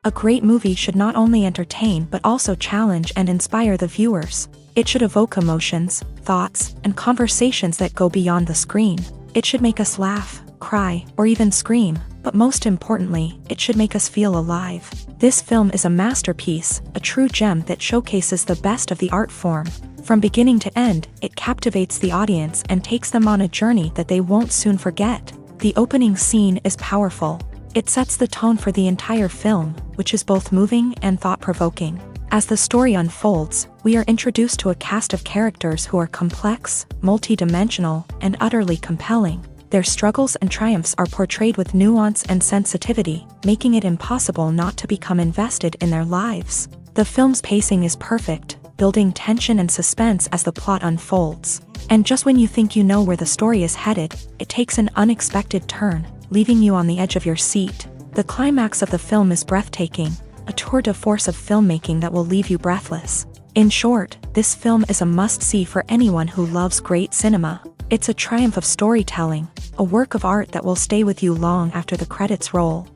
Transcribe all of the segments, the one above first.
A great movie should not only entertain but also challenge and inspire the viewers. It should evoke emotions, thoughts, and conversations that go beyond the screen. It should make us laugh, cry, or even scream, but most importantly, it should make us feel alive. This film is a masterpiece, a true gem that showcases the best of the art form. From beginning to end, it captivates the audience and takes them on a journey that they won't soon forget. The opening scene is powerful. It sets the tone for the entire film, which is both moving and thought-provoking. As the story unfolds, we are introduced to a cast of characters who are complex, multi-dimensional, and utterly compelling. Their struggles and triumphs are portrayed with nuance and sensitivity, making it impossible not to become invested in their lives. The film's pacing is perfect, building tension and suspense as the plot unfolds. And just when you think you know where the story is headed, it takes an unexpected turn, leaving you on the edge of your seat. The climax of the film is breathtaking, a tour de force of filmmaking that will leave you breathless. In short, this film is a must-see for anyone who loves great cinema. It's a triumph of storytelling, a work of art that will stay with you long after the credits roll.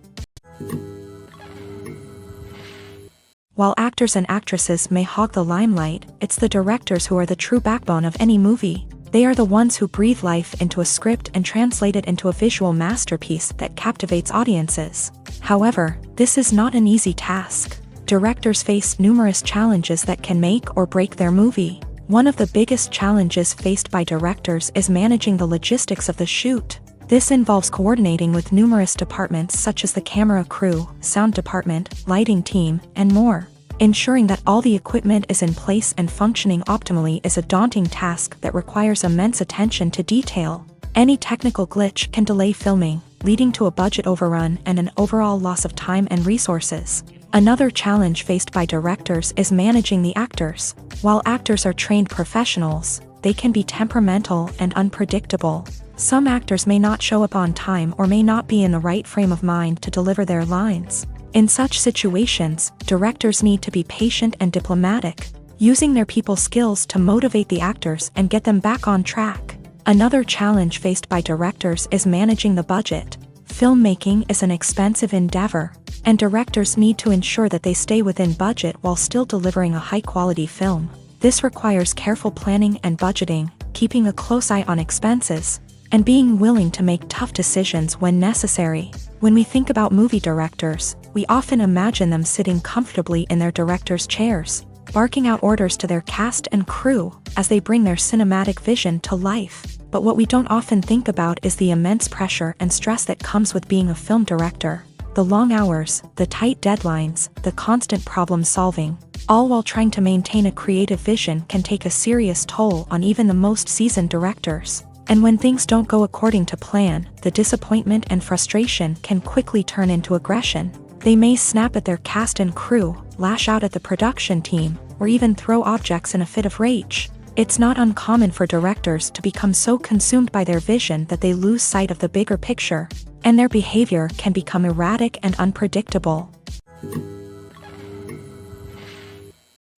While actors and actresses may hog the limelight, it's the directors who are the true backbone of any movie. They are the ones who breathe life into a script and translate it into a visual masterpiece that captivates audiences. However, this is not an easy task. Directors face numerous challenges that can make or break their movie. One of the biggest challenges faced by directors is managing the logistics of the shoot. This involves coordinating with numerous departments such as the camera crew, sound department, lighting team, and more. Ensuring that all the equipment is in place and functioning optimally is a daunting task that requires immense attention to detail. Any technical glitch can delay filming, leading to a budget overrun and an overall loss of time and resources. Another challenge faced by directors is managing the actors. While actors are trained professionals, they can be temperamental and unpredictable. Some actors may not show up on time or may not be in the right frame of mind to deliver their lines. In such situations, directors need to be patient and diplomatic, using their people skills to motivate the actors and get them back on track. Another challenge faced by directors is managing the budget. Filmmaking is an expensive endeavor, and directors need to ensure that they stay within budget while still delivering a high-quality film. This requires careful planning and budgeting, keeping a close eye on expenses, and being willing to make tough decisions when necessary. When we think about movie directors, we often imagine them sitting comfortably in their director's chairs, barking out orders to their cast and crew as they bring their cinematic vision to life. But what we don't often think about is the immense pressure and stress that comes with being a film director. The long hours, the tight deadlines, the constant problem solving, all while trying to maintain a creative vision can take a serious toll on even the most seasoned directors. And when things don't go according to plan, the disappointment and frustration can quickly turn into aggression. They may snap at their cast and crew, lash out at the production team, or even throw objects in a fit of rage. It's not uncommon for directors to become so consumed by their vision that they lose sight of the bigger picture, and their behavior can become erratic and unpredictable.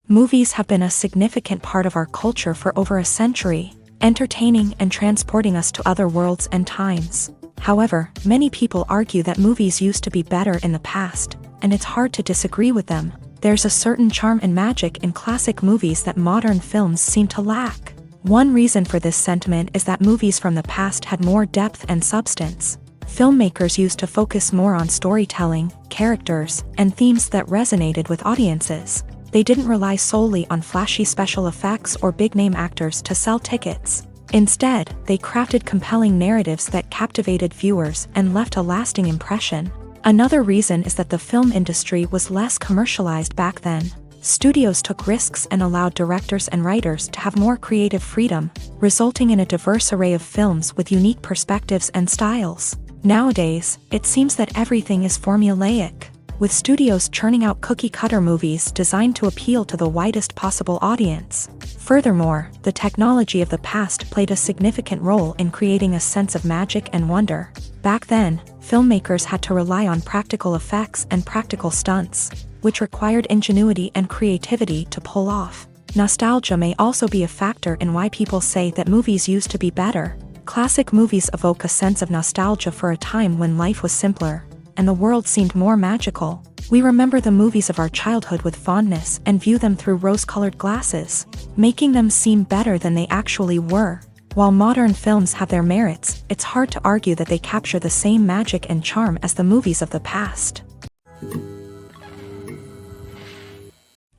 Movies have been a significant part of our culture for over a century, entertaining and transporting us to other worlds and times. However, many people argue that movies used to be better in the past, and it's hard to disagree with them. There's a certain charm and magic in classic movies that modern films seem to lack. One reason for this sentiment is that movies from the past had more depth and substance. Filmmakers used to focus more on storytelling, characters, and themes that resonated with audiences. They didn't rely solely on flashy special effects or big-name actors to sell tickets. Instead, they crafted compelling narratives that captivated viewers and left a lasting impression. Another reason is that the film industry was less commercialized back then. Studios took risks and allowed directors and writers to have more creative freedom, resulting in a diverse array of films with unique perspectives and styles. Nowadays, it seems that everything is formulaic, with studios churning out cookie-cutter movies designed to appeal to the widest possible audience. Furthermore, the technology of the past played a significant role in creating a sense of magic and wonder. Back then, filmmakers had to rely on practical effects and practical stunts, which required ingenuity and creativity to pull off. Nostalgia may also be a factor in why people say that movies used to be better. Classic movies evoke a sense of nostalgia for a time when life was simpler, and the world seemed more magical. We remember the movies of our childhood with fondness and view them through rose-colored glasses, making them seem better than they actually were. While modern films have their merits, it's hard to argue that they capture the same magic and charm as the movies of the past.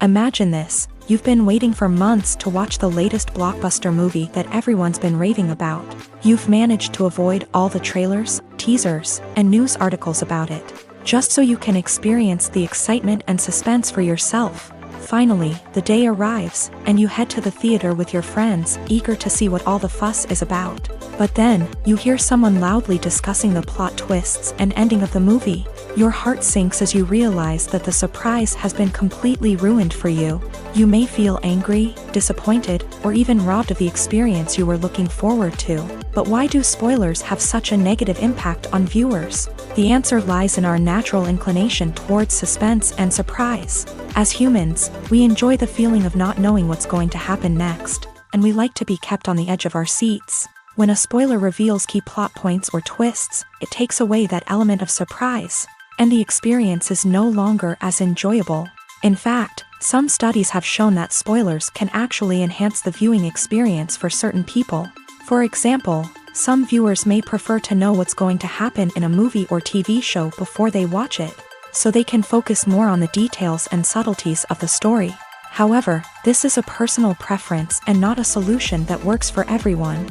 Imagine this: you've been waiting for months to watch the latest blockbuster movie that everyone's been raving about. You've managed to avoid all the trailers, teasers, and news articles about it, just so you can experience the excitement and suspense for yourself. Finally, the day arrives, and you head to the theater with your friends, eager to see what all the fuss is about. But then, you hear someone loudly discussing the plot twists and ending of the movie. Your heart sinks as you realize that the surprise has been completely ruined for you. You may feel angry, disappointed, or even robbed of the experience you were looking forward to. But why do spoilers have such a negative impact on viewers? The answer lies in our natural inclination towards suspense and surprise. As humans, we enjoy the feeling of not knowing what's going to happen next, and we like to be kept on the edge of our seats. When a spoiler reveals key plot points or twists, it takes away that element of surprise, and the experience is no longer as enjoyable. In fact, some studies have shown that spoilers can actually enhance the viewing experience for certain people. For example, some viewers may prefer to know what's going to happen in a movie or TV show before they watch it, so they can focus more on the details and subtleties of the story. However, this is a personal preference and not a solution that works for everyone.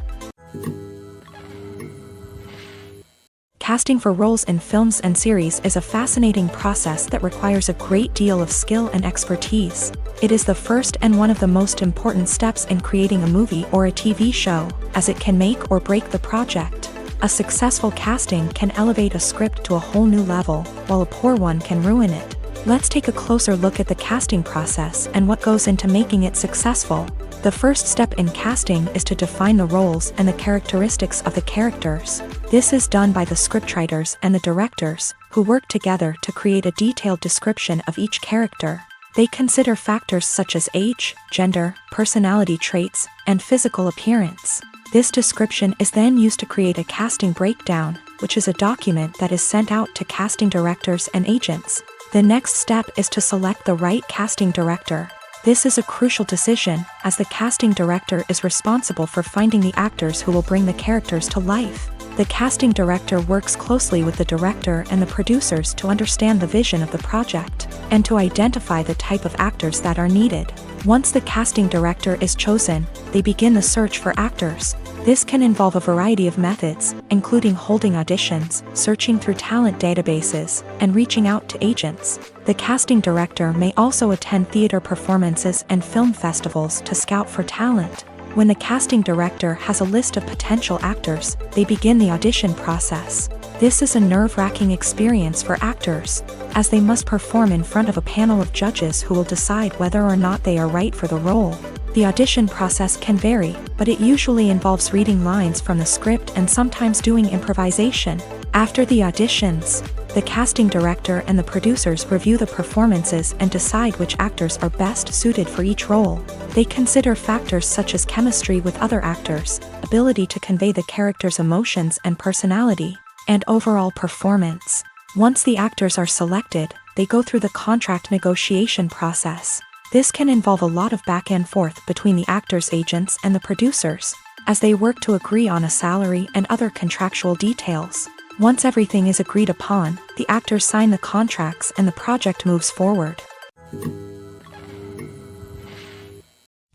Casting for roles in films and series is a fascinating process that requires a great deal of skill and expertise. It is the first and one of the most important steps in creating a movie or a TV show, as it can make or break the project. A successful casting can elevate a script to a whole new level, while a poor one can ruin it. Let's take a closer look at the casting process and what goes into making it successful. The first step in casting is to define the roles and the characteristics of the characters. This is done by the scriptwriters and the directors, who work together to create a detailed description of each character. They consider factors such as age, gender, personality traits, and physical appearance. This description is then used to create a casting breakdown, which is a document that is sent out to casting directors and agents. The next step is to select the right casting director. This is a crucial decision, as the casting director is responsible for finding the actors who will bring the characters to life. The casting director works closely with the director and the producers to understand the vision of the project, and to identify the type of actors that are needed. Once the casting director is chosen, they begin the search for actors. This can involve a variety of methods, including holding auditions, searching through talent databases, and reaching out to agents. The casting director may also attend theater performances and film festivals to scout for talent. When the casting director has a list of potential actors, they begin the audition process. This is a nerve-wracking experience for actors, as they must perform in front of a panel of judges who will decide whether or not they are right for the role. The audition process can vary, but it usually involves reading lines from the script and sometimes doing improvisation. After the auditions, the casting director and the producers review the performances and decide which actors are best suited for each role. They consider factors such as chemistry with other actors, ability to convey the character's emotions and personality, and overall performance. Once the actors are selected, they go through the contract negotiation process. This can involve a lot of back and forth between the actors' agents and the producers, as they work to agree on a salary and other contractual details. Once everything is agreed upon, the actors sign the contracts and the project moves forward.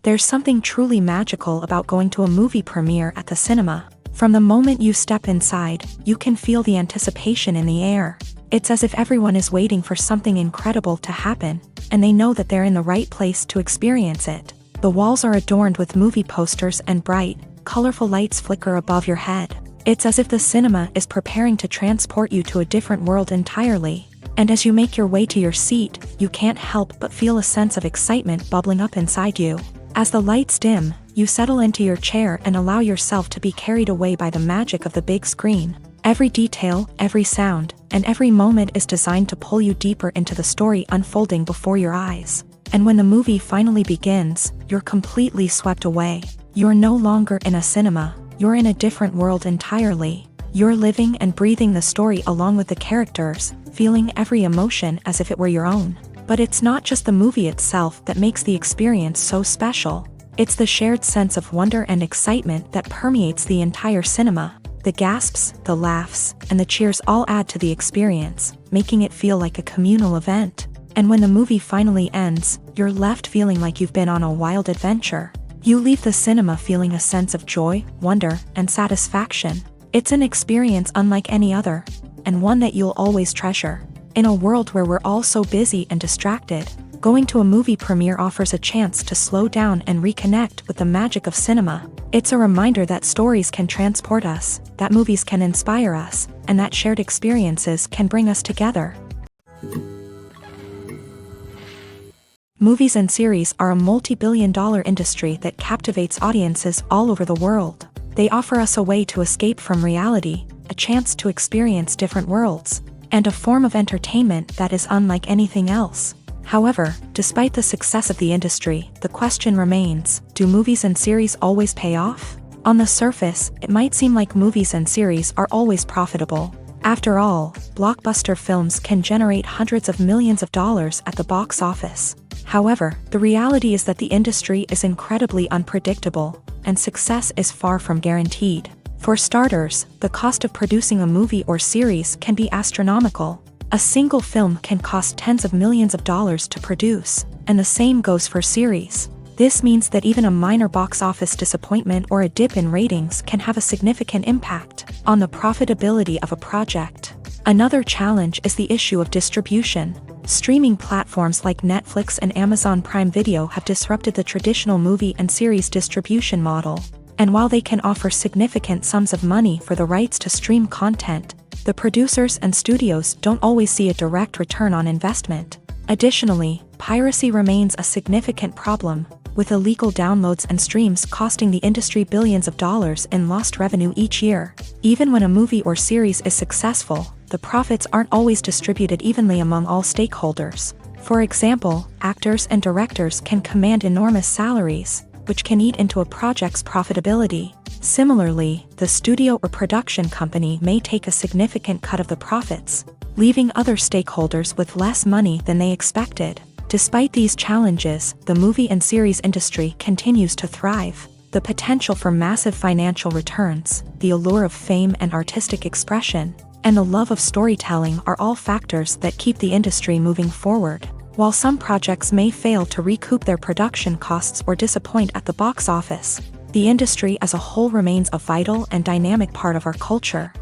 There's something truly magical about going to a movie premiere at the cinema. From the moment you step inside, you can feel the anticipation in the air. It's as if everyone is waiting for something incredible to happen, and they know that they're in the right place to experience it. The walls are adorned with movie posters and bright, colorful lights flicker above your head. It's as if the cinema is preparing to transport you to a different world entirely. And as you make your way to your seat, you can't help but feel a sense of excitement bubbling up inside you. As the lights dim, you settle into your chair and allow yourself to be carried away by the magic of the big screen. Every detail, every sound, and every moment is designed to pull you deeper into the story unfolding before your eyes. And when the movie finally begins, you're completely swept away. You're no longer in a cinema, you're in a different world entirely. You're living and breathing the story along with the characters, feeling every emotion as if it were your own. But it's not just the movie itself that makes the experience so special. It's the shared sense of wonder and excitement that permeates the entire cinema. The gasps, the laughs, and the cheers all add to the experience, making it feel like a communal event. And when the movie finally ends, you're left feeling like you've been on a wild adventure. You leave the cinema feeling a sense of joy, wonder, and satisfaction. It's an experience unlike any other, and one that you'll always treasure. In a world where we're all so busy and distracted, going to a movie premiere offers a chance to slow down and reconnect with the magic of cinema. It's a reminder that stories can transport us, that movies can inspire us, and that shared experiences can bring us together. Movies and series are a multi-billion-dollar industry that captivates audiences all over the world. They offer us a way to escape from reality, a chance to experience different worlds, and a form of entertainment that is unlike anything else. However, despite the success of the industry, the question remains, do movies and series always pay off? On the surface, it might seem like movies and series are always profitable. After all, blockbuster films can generate hundreds of millions of dollars at the box office. However, the reality is that the industry is incredibly unpredictable, and success is far from guaranteed. For starters, the cost of producing a movie or series can be astronomical. A single film can cost tens of millions of dollars to produce, and the same goes for series. This means that even a minor box office disappointment or a dip in ratings can have a significant impact on the profitability of a project. Another challenge is the issue of distribution. Streaming platforms like Netflix and Amazon Prime Video have disrupted the traditional movie and series distribution model. And while they can offer significant sums of money for the rights to stream content, the producers and studios don't always see a direct return on investment. Additionally, piracy remains a significant problem, with illegal downloads and streams costing the industry billions of dollars in lost revenue each year. Even when a movie or series is successful, the profits aren't always distributed evenly among all stakeholders. For example, actors and directors can command enormous salaries, which can eat into a project's profitability. Similarly, the studio or production company may take a significant cut of the profits, leaving other stakeholders with less money than they expected. Despite these challenges, the movie and series industry continues to thrive. The potential for massive financial returns, the allure of fame and artistic expression, and the love of storytelling are all factors that keep the industry moving forward. While some projects may fail to recoup their production costs or disappoint at the box office, the industry as a whole remains a vital and dynamic part of our culture.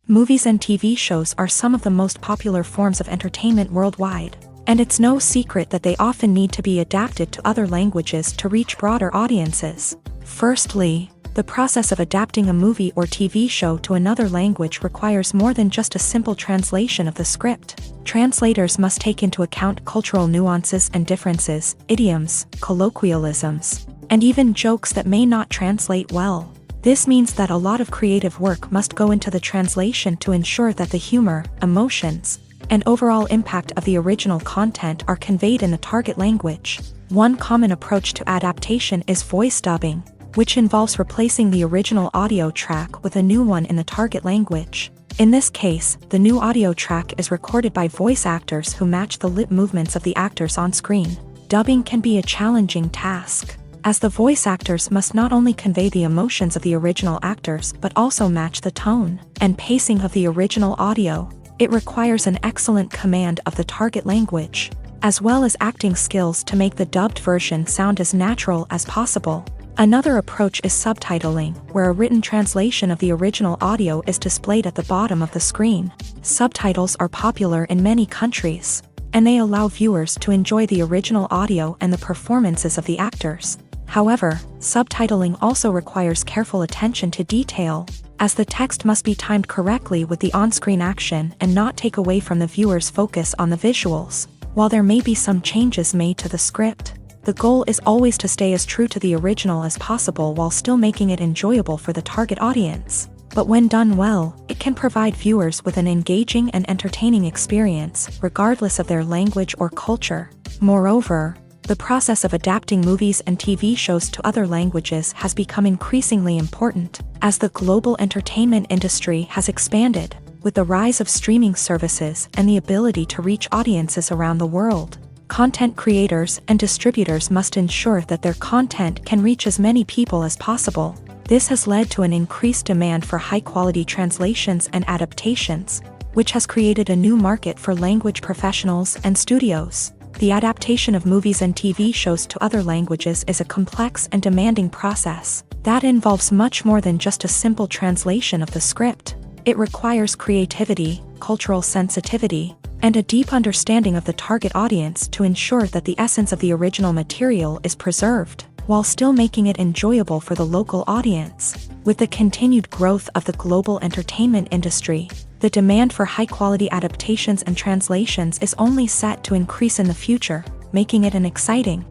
Movies and TV shows are some of the most popular forms of entertainment worldwide, and it's no secret that they often need to be adapted to other languages to reach broader audiences. Firstly, the process of adapting a movie or TV show to another language requires more than just a simple translation of the script. Translators must take into account cultural nuances and differences, idioms, colloquialisms, and even jokes that may not translate well. This means that a lot of creative work must go into the translation to ensure that the humor, emotions, and overall impact of the original content are conveyed in the target language. One common approach to adaptation is voice dubbing, which involves replacing the original audio track with a new one in the target language. In this case, the new audio track is recorded by voice actors who match the lip movements of the actors on screen. Dubbing can be a challenging task, as the voice actors must not only convey the emotions of the original actors but also match the tone and pacing of the original audio. It requires an excellent command of the target language, as well as acting skills to make the dubbed version sound as natural as possible. Another approach is subtitling, where a written translation of the original audio is displayed at the bottom of the screen. Subtitles are popular in many countries, and they allow viewers to enjoy the original audio and the performances of the actors. However, subtitling also requires careful attention to detail, as the text must be timed correctly with the on-screen action and not take away from the viewer's focus on the visuals. While there may be some changes made to the script, the goal is always to stay as true to the original as possible while still making it enjoyable for the target audience. But when done well, it can provide viewers with an engaging and entertaining experience, regardless of their language or culture. Moreover, The process of adapting movies and TV shows to other languages has become increasingly important as the global entertainment industry has expanded, with the rise of streaming services and the ability to reach audiences around the world. Content creators and distributors must ensure that their content can reach as many people as possible. This has led to an increased demand for high-quality translations and adaptations, which has created a new market for language professionals and studios. The adaptation of movies and TV shows to other languages is a complex and demanding process that involves much more than just a simple translation of the script. It requires creativity, cultural sensitivity, and a deep understanding of the target audience to ensure that the essence of the original material is preserved, while still making it enjoyable for the local audience. With the continued growth of the global entertainment industry, the demand for high-quality adaptations and translations is only set to increase in the future, making it an exciting.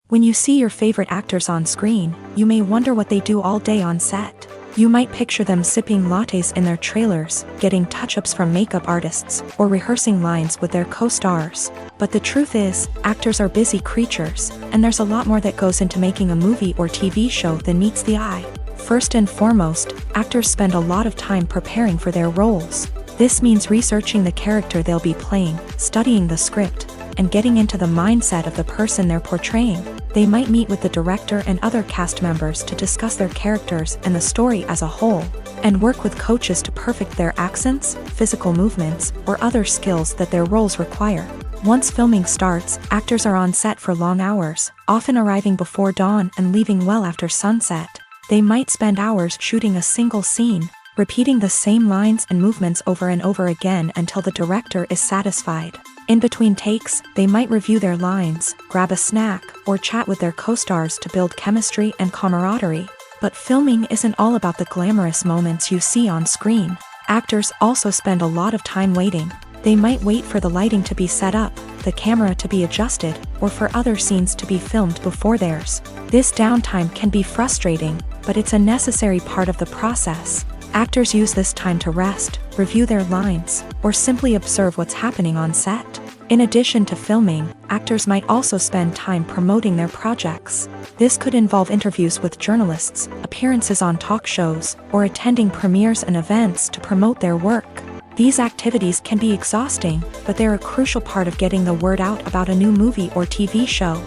When you see your favorite actors on screen, you may wonder what they do all day on set. You might picture them sipping lattes in their trailers, getting touch-ups from makeup artists, or rehearsing lines with their co-stars. But the truth is, actors are busy creatures, and there's a lot more that goes into making a movie or TV show than meets the eye. First and foremost, actors spend a lot of time preparing for their roles. This means researching the character they'll be playing, studying the script, and getting into the mindset of the person they're portraying. They might meet with the director and other cast members to discuss their characters and the story as a whole, and work with coaches to perfect their accents, physical movements, or other skills that their roles require. Once filming starts, actors are on set for long hours, often arriving before dawn and leaving well after sunset. They might spend hours shooting a single scene, repeating the same lines and movements over and over again until the director is satisfied. In between takes, they might review their lines, grab a snack, or chat with their co-stars to build chemistry and camaraderie. But filming isn't all about the glamorous moments you see on screen. Actors also spend a lot of time waiting. They might wait for the lighting to be set up, the camera to be adjusted, or for other scenes to be filmed before theirs. This downtime can be frustrating, but it's a necessary part of the process. Actors use this time to rest, review their lines, or simply observe what's happening on set. In addition to filming, actors might also spend time promoting their projects. This could involve interviews with journalists, appearances on talk shows, or attending premieres and events to promote their work. These activities can be exhausting, but they're a crucial part of getting the word out about a new movie or TV show.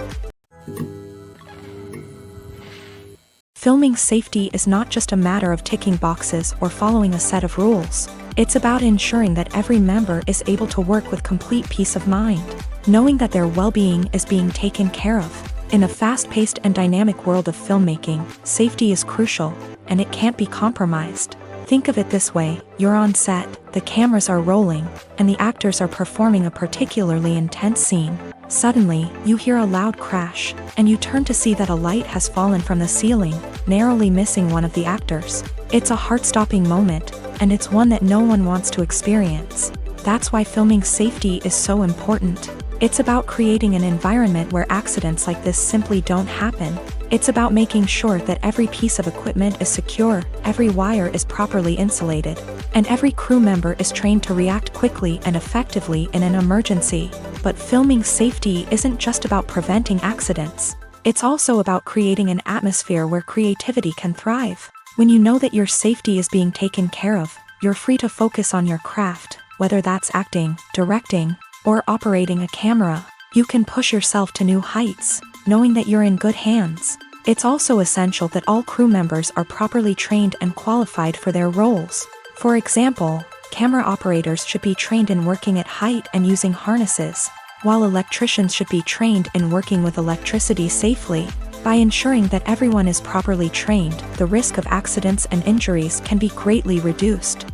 Filming safety is not just a matter of ticking boxes or following a set of rules. It's about ensuring that every member is able to work with complete peace of mind, knowing that their well-being is being taken care of. In a fast-paced and dynamic world of filmmaking, safety is crucial, and it can't be compromised. Think of it this way: you're on set, the cameras are rolling, and the actors are performing a particularly intense scene. Suddenly, you hear a loud crash, and you turn to see that a light has fallen from the ceiling, narrowly missing one of the actors. It's a heart-stopping moment, and it's one that no one wants to experience. That's why filming safety is so important. It's about creating an environment where accidents like this simply don't happen. It's about making sure that every piece of equipment is secure, every wire is properly insulated, and every crew member is trained to react quickly and effectively in an emergency. But filming safety isn't just about preventing accidents. It's also about creating an atmosphere where creativity can thrive. When you know that your safety is being taken care of, you're free to focus on your craft, whether that's acting, directing, or operating a camera. You can push yourself to new heights, knowing that you're in good hands. It's also essential that all crew members are properly trained and qualified for their roles. For example, camera operators should be trained in working at height and using harnesses, while electricians should be trained in working with electricity safely. By ensuring that everyone is properly trained, the risk of accidents and injuries can be greatly reduced.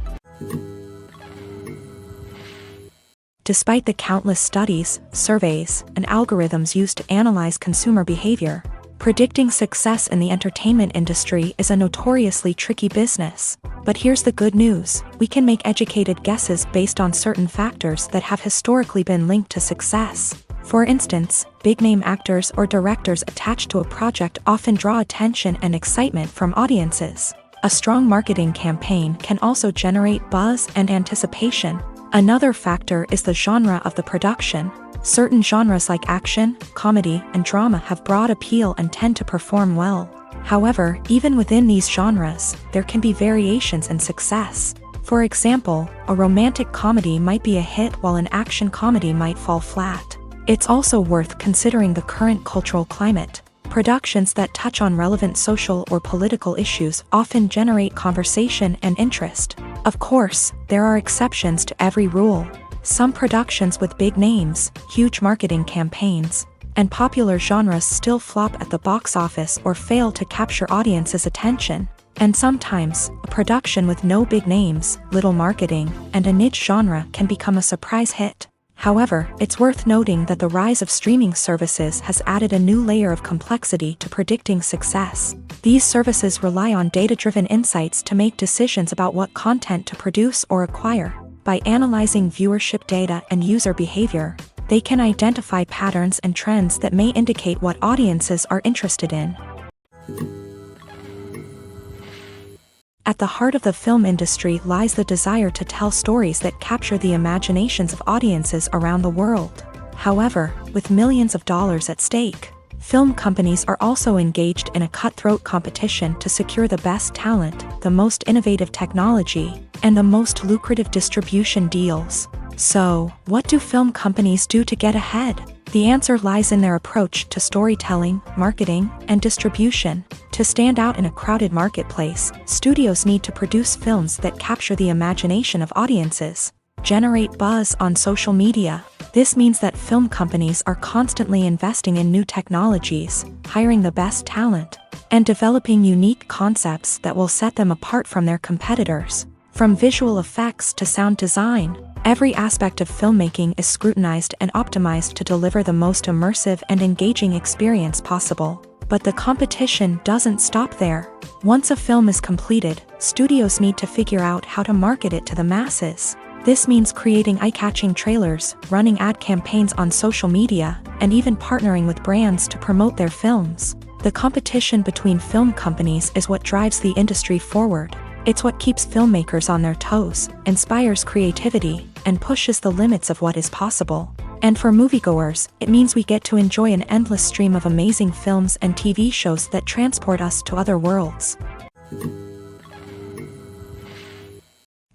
Despite the countless studies, surveys, and algorithms used to analyze consumer behavior, predicting success in the entertainment industry is a notoriously tricky business. But here's the good news: we can make educated guesses based on certain factors that have historically been linked to success. For instance, big-name actors or directors attached to a project often draw attention and excitement from audiences. A strong marketing campaign can also generate buzz and anticipation. Another factor is the genre of the production. Certain genres like action, comedy, and drama have broad appeal and tend to perform well. However, even within these genres, there can be variations in success. For example, a romantic comedy might be a hit while an action comedy might fall flat. It's also worth considering the current cultural climate. Productions that touch on relevant social or political issues often generate conversation and interest. Of course, there are exceptions to every rule. Some productions with big names, huge marketing campaigns, and popular genres still flop at the box office or fail to capture audiences' attention. And sometimes, a production with no big names, little marketing, and a niche genre can become a surprise hit. However, it's worth noting that the rise of streaming services has added a new layer of complexity to predicting success. These services rely on data-driven insights to make decisions about what content to produce or acquire. By analyzing viewership data and user behavior, they can identify patterns and trends that may indicate what audiences are interested in. At the heart of the film industry lies the desire to tell stories that capture the imaginations of audiences around the world. However, with millions of dollars at stake, film companies are also engaged in a cutthroat competition to secure the best talent, the most innovative technology, and the most lucrative distribution deals. So, what do film companies do to get ahead? The answer lies in their approach to storytelling, marketing, and distribution. To stand out in a crowded marketplace, studios need to produce films that capture the imagination of audiences, generate buzz on social media. This means that film companies are constantly investing in new technologies, hiring the best talent, and developing unique concepts that will set them apart from their competitors. From visual effects to sound design, every aspect of filmmaking is scrutinized and optimized to deliver the most immersive and engaging experience possible. But the competition doesn't stop there. Once a film is completed, studios need to figure out how to market it to the masses. This means creating eye-catching trailers, running ad campaigns on social media, and even partnering with brands to promote their films. The competition between film companies is what drives the industry forward. It's what keeps filmmakers on their toes, inspires creativity, and pushes the limits of what is possible. And for moviegoers, it means we get to enjoy an endless stream of amazing films and TV shows that transport us to other worlds.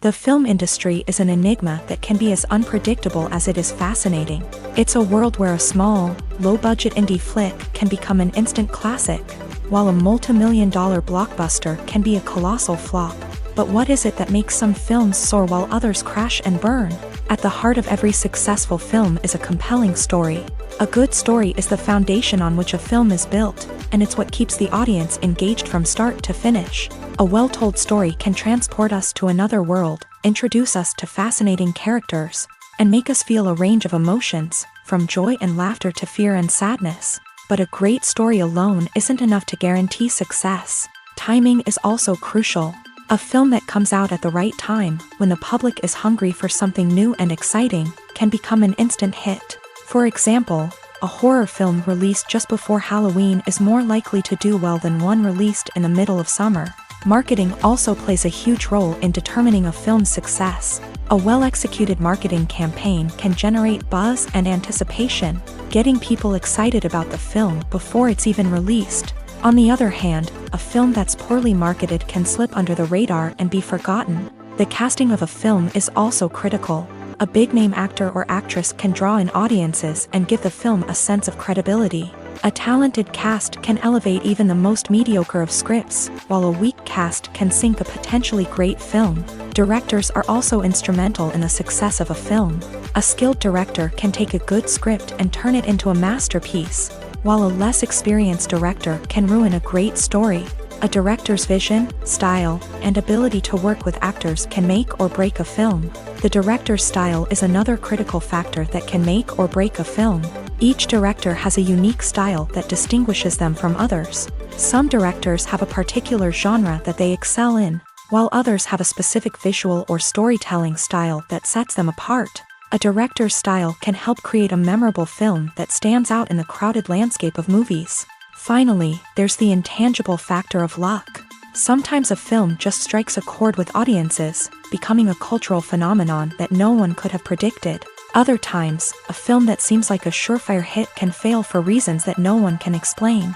The film industry is an enigma that can be as unpredictable as it is fascinating. It's a world where a small, low-budget indie flick can become an instant classic, while a multi-million-dollar blockbuster can be a colossal flop. But what is it that makes some films soar while others crash and burn? At the heart of every successful film is a compelling story. A good story is the foundation on which a film is built, and it's what keeps the audience engaged from start to finish. A well-told story can transport us to another world, introduce us to fascinating characters, and make us feel a range of emotions, from joy and laughter to fear and sadness. But a great story alone isn't enough to guarantee success. Timing is also crucial. A film that comes out at the right time, when the public is hungry for something new and exciting, can become an instant hit. For example, a horror film released just before Halloween is more likely to do well than one released in the middle of summer. Marketing also plays a huge role in determining a film's success. A well-executed marketing campaign can generate buzz and anticipation, getting people excited about the film before it's even released. On the other hand, a film that's poorly marketed can slip under the radar and be forgotten. The casting of a film is also critical. A big-name actor or actress can draw in audiences and give the film a sense of credibility. A talented cast can elevate even the most mediocre of scripts, while a weak cast can sink a potentially great film. Directors are also instrumental in the success of a film. A skilled director can take a good script and turn it into a masterpiece, while a less experienced director can ruin a great story. A director's vision, style, and ability to work with actors can make or break a film. The director's style is another critical factor that can make or break a film. Each director has a unique style that distinguishes them from others. Some directors have a particular genre that they excel in, while others have a specific visual or storytelling style that sets them apart. A director's style can help create a memorable film that stands out in the crowded landscape of movies. Finally, there's the intangible factor of luck. Sometimes a film just strikes a chord with audiences, becoming a cultural phenomenon that no one could have predicted. Other times, a film that seems like a surefire hit can fail for reasons that no one can explain.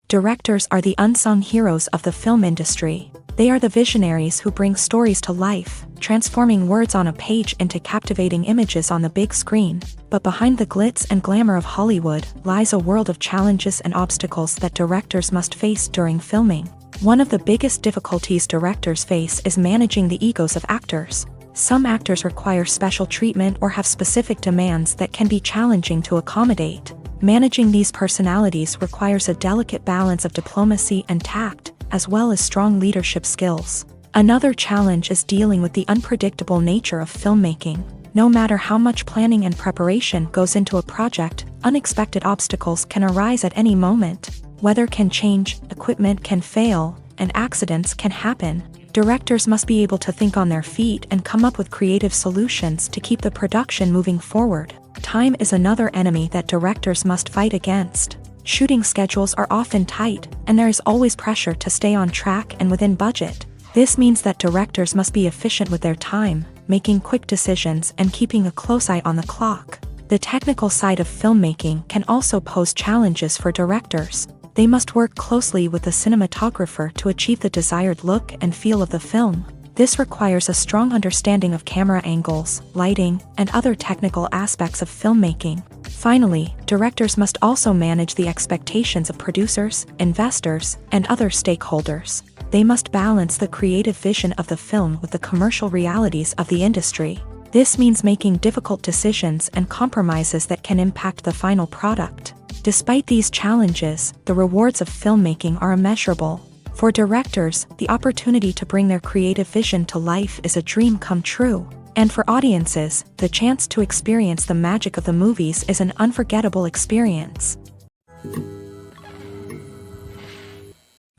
Directors are the unsung heroes of the film industry. They are the visionaries who bring stories to life, transforming words on a page into captivating images on the big screen. But behind the glitz and glamour of Hollywood lies a world of challenges and obstacles that directors must face during filming. One of the biggest difficulties directors face is managing the egos of actors. Some actors require special treatment or have specific demands that can be challenging to accommodate. Managing these personalities requires a delicate balance of diplomacy and tact, as well as strong leadership skills. Another challenge is dealing with the unpredictable nature of filmmaking. No matter how much planning and preparation goes into a project, unexpected obstacles can arise at any moment. Weather can change, equipment can fail, and accidents can happen. Directors must be able to think on their feet and come up with creative solutions to keep the production moving forward. Time is another enemy that directors must fight against. Shooting schedules are often tight, and there is always pressure to stay on track and within budget. This means that directors must be efficient with their time, making quick decisions and keeping a close eye on the clock. The technical side of filmmaking can also pose challenges for directors. They must work closely with the cinematographer to achieve the desired look and feel of the film. This requires a strong understanding of camera angles, lighting, and other technical aspects of filmmaking. Finally, directors must also manage the expectations of producers, investors, and other stakeholders. They must balance the creative vision of the film with the commercial realities of the industry. This means making difficult decisions and compromises that can impact the final product. Despite these challenges, the rewards of filmmaking are immeasurable. For directors, the opportunity to bring their creative vision to life is a dream come true. And for audiences, the chance to experience the magic of the movies is an unforgettable experience.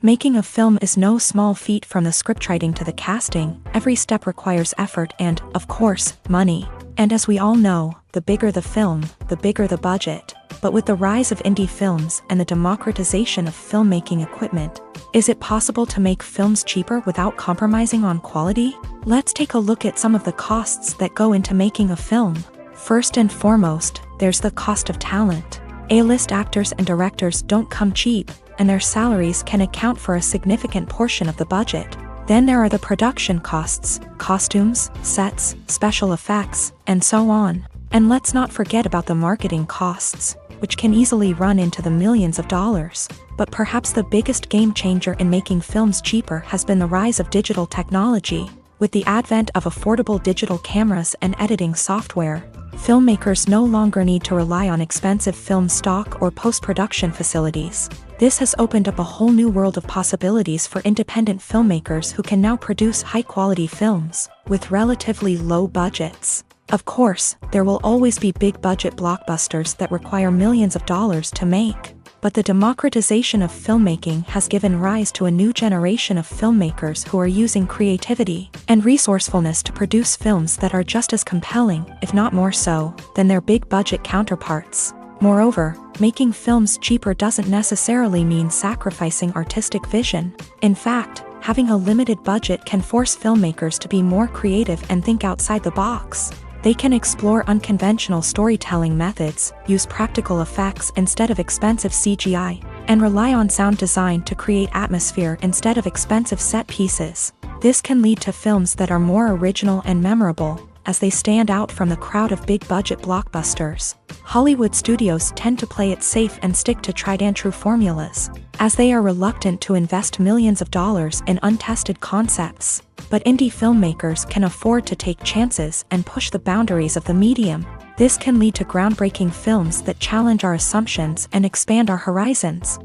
Making a film is no small feat. From the scriptwriting to the casting, every step requires effort and, of course, money. And as we all know, the bigger the film, the bigger the budget. But with the rise of indie films and the democratization of filmmaking equipment, is it possible to make films cheaper without compromising on quality? Let's take a look at some of the costs that go into making a film. First and foremost, there's the cost of talent. A-list actors and directors don't come cheap, and their salaries can account for a significant portion of the budget. Then there are the production costs, costumes, sets, special effects, and so on. And let's not forget about the marketing costs, which can easily run into the millions of dollars. But perhaps the biggest game changer in making films cheaper has been the rise of digital technology. With the advent of affordable digital cameras and editing software, filmmakers no longer need to rely on expensive film stock or post-production facilities. This has opened up a whole new world of possibilities for independent filmmakers who can now produce high-quality films with relatively low budgets. Of course, there will always be big-budget blockbusters that require millions of dollars to make. But the democratization of filmmaking has given rise to a new generation of filmmakers who are using creativity and resourcefulness to produce films that are just as compelling, if not more so, than their big-budget counterparts. Moreover, making films cheaper doesn't necessarily mean sacrificing artistic vision. In fact, having a limited budget can force filmmakers to be more creative and think outside the box. They can explore unconventional storytelling methods, use practical effects instead of expensive CGI, and rely on sound design to create atmosphere instead of expensive set pieces. This can lead to films that are more original and memorable, as they stand out from the crowd of big-budget blockbusters. Hollywood studios tend to play it safe and stick to tried-and-true formulas, as they are reluctant to invest millions of dollars in untested concepts. But indie filmmakers can afford to take chances and push the boundaries of the medium. This can lead to groundbreaking films that challenge our assumptions and expand our horizons.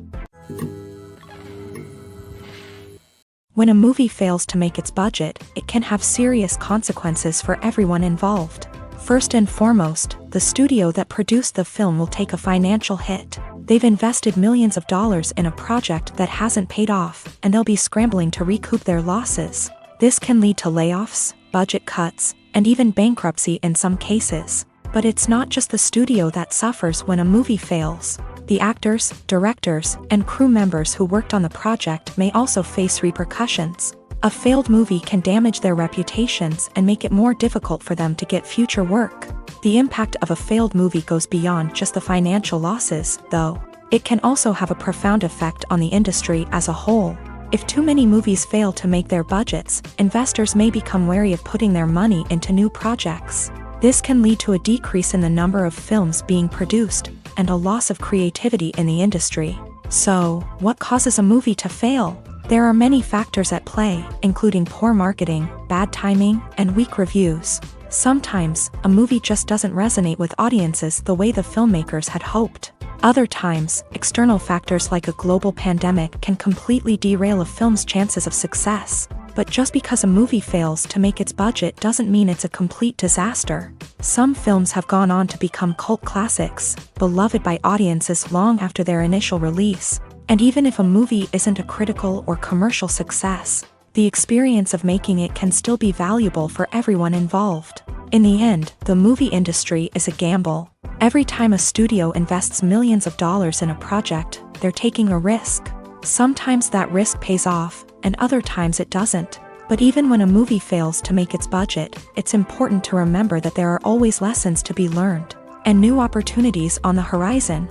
When a movie fails to make its budget, it can have serious consequences for everyone involved. First and foremost, the studio that produced the film will take a financial hit. They've invested millions of dollars in a project that hasn't paid off, and they'll be scrambling to recoup their losses. This can lead to layoffs, budget cuts, and even bankruptcy in some cases. But it's not just the studio that suffers when a movie fails. The actors, directors, and crew members who worked on the project may also face repercussions. A failed movie can damage their reputations and make it more difficult for them to get future work. The impact of a failed movie goes beyond just the financial losses, though. It can also have a profound effect on the industry as a whole. If too many movies fail to make their budgets, investors may become wary of putting their money into new projects. This can lead to a decrease in the number of films being produced, and a loss of creativity in the industry. So, what causes a movie to fail? There are many factors at play, including poor marketing, bad timing, and weak reviews. Sometimes, a movie just doesn't resonate with audiences the way the filmmakers had hoped. Other times, external factors like a global pandemic can completely derail a film's chances of success. But just because a movie fails to make its budget doesn't mean it's a complete disaster. Some films have gone on to become cult classics, beloved by audiences long after their initial release. And even if a movie isn't a critical or commercial success, the experience of making it can still be valuable for everyone involved. In the end, the movie industry is a gamble. Every time a studio invests millions of dollars in a project, they're taking a risk. Sometimes that risk pays off, and other times it doesn't. But even when a movie fails to make its budget, it's important to remember that there are always lessons to be learned, and new opportunities on the horizon.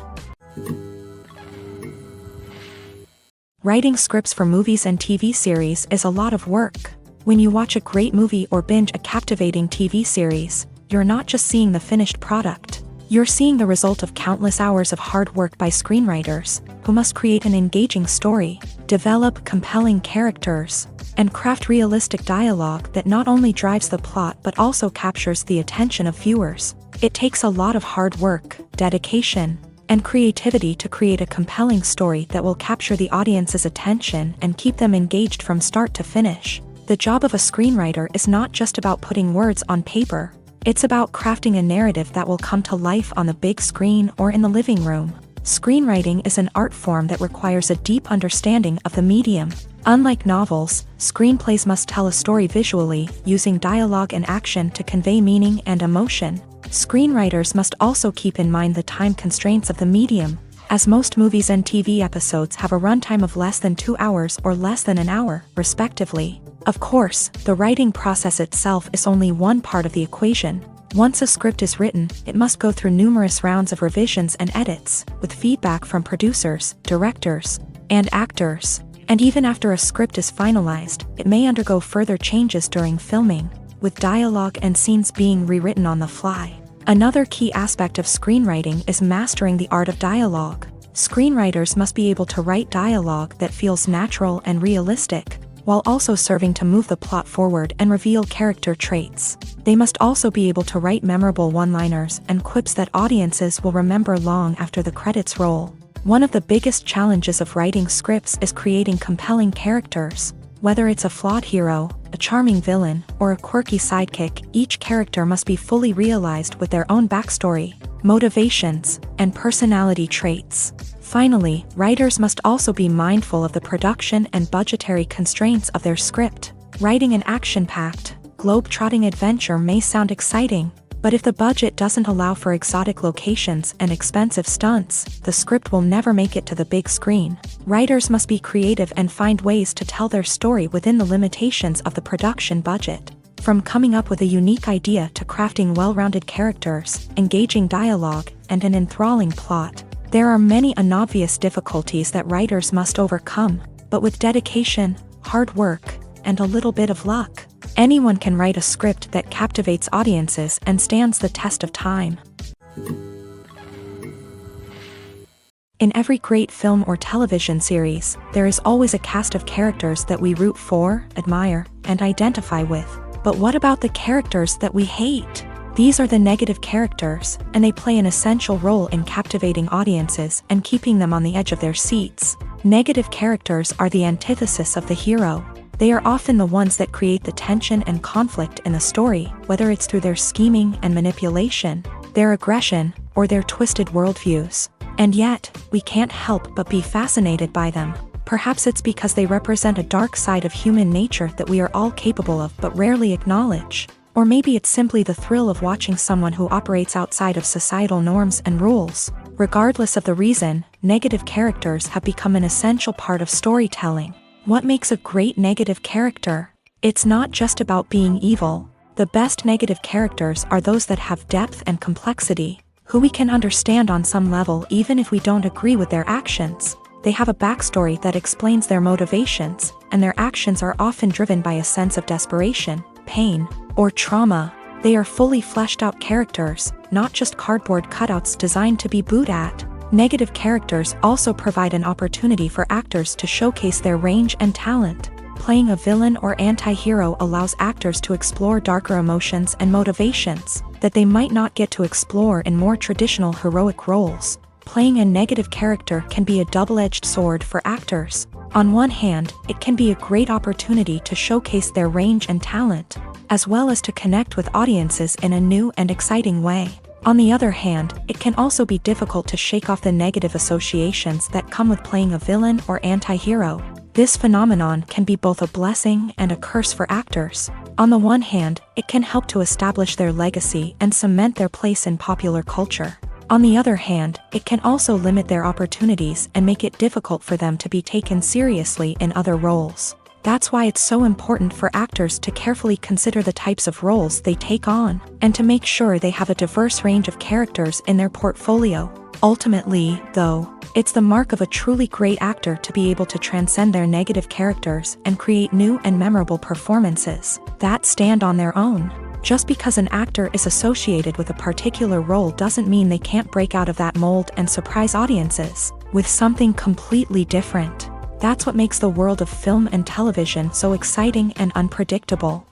Writing scripts for movies and TV series is a lot of work. When you watch a great movie or binge a captivating TV series, you're not just seeing the finished product. You're seeing the result of countless hours of hard work by screenwriters, who must create an engaging story, develop compelling characters, and craft realistic dialogue that not only drives the plot but also captures the attention of viewers. It takes a lot of hard work, dedication, and creativity to create a compelling story that will capture the audience's attention and keep them engaged from start to finish. The job of a screenwriter is not just about putting words on paper. It's about crafting a narrative that will come to life on the big screen or in the living room. Screenwriting is an art form that requires a deep understanding of the medium. Unlike novels, screenplays must tell a story visually, using dialogue and action to convey meaning and emotion. Screenwriters must also keep in mind the time constraints of the medium, as most movies and TV episodes have a runtime of less than 2 hours or less than an hour, respectively. Of course, the writing process itself is only one part of the equation. Once a script is written, it must go through numerous rounds of revisions and edits, with feedback from producers, directors, and actors. And even after a script is finalized, it may undergo further changes during filming, with dialogue and scenes being rewritten on the fly. Another key aspect of screenwriting is mastering the art of dialogue. Screenwriters must be able to write dialogue that feels natural and realistic, while also serving to move the plot forward and reveal character traits. They must also be able to write memorable one-liners and quips that audiences will remember long after the credits roll. One of the biggest challenges of writing scripts is creating compelling characters. Whether it's a flawed hero, a charming villain, or a quirky sidekick, each character must be fully realized with their own backstory, motivations, and personality traits. Finally, writers must also be mindful of the production and budgetary constraints of their script. Writing an action-packed, globe-trotting adventure may sound exciting, but if the budget doesn't allow for exotic locations and expensive stunts, the script will never make it to the big screen. Writers must be creative and find ways to tell their story within the limitations of the production budget. From coming up with a unique idea to crafting well-rounded characters, engaging dialogue, and an enthralling plot, there are many unobvious difficulties that writers must overcome, but with dedication, hard work, and a little bit of luck, anyone can write a script that captivates audiences and stands the test of time. In every great film or television series, there is always a cast of characters that we root for, admire, and identify with. But what about the characters that we hate? These are the negative characters, and they play an essential role in captivating audiences and keeping them on the edge of their seats. Negative characters are the antithesis of the hero. They are often the ones that create the tension and conflict in the story, whether it's through their scheming and manipulation, their aggression, or their twisted worldviews. And yet, we can't help but be fascinated by them. Perhaps it's because they represent a dark side of human nature that we are all capable of but rarely acknowledge. Or maybe it's simply the thrill of watching someone who operates outside of societal norms and rules. Regardless of the reason, negative characters have become an essential part of storytelling. What makes a great negative character? It's not just about being evil. The best negative characters are those that have depth and complexity, who we can understand on some level even if we don't agree with their actions. They have a backstory that explains their motivations, and their actions are often driven by a sense of desperation, pain, or trauma. They are fully fleshed out characters, not just cardboard cutouts designed to be booed at. Negative characters also provide an opportunity for actors to showcase their range and talent. Playing a villain or anti-hero allows actors to explore darker emotions and motivations that they might not get to explore in more traditional heroic roles. Playing a negative character can be a double-edged sword for actors. On one hand, it can be a great opportunity to showcase their range and talent, as well as to connect with audiences in a new and exciting way. On the other hand, it can also be difficult to shake off the negative associations that come with playing a villain or anti-hero. This phenomenon can be both a blessing and a curse for actors. On the one hand, it can help to establish their legacy and cement their place in popular culture. On the other hand, it can also limit their opportunities and make it difficult for them to be taken seriously in other roles. That's why it's so important for actors to carefully consider the types of roles they take on, and to make sure they have a diverse range of characters in their portfolio. Ultimately, though, it's the mark of a truly great actor to be able to transcend their negative characters and create new and memorable performances that stand on their own. Just because an actor is associated with a particular role doesn't mean they can't break out of that mold and surprise audiences with something completely different. That's what makes the world of film and television so exciting and unpredictable.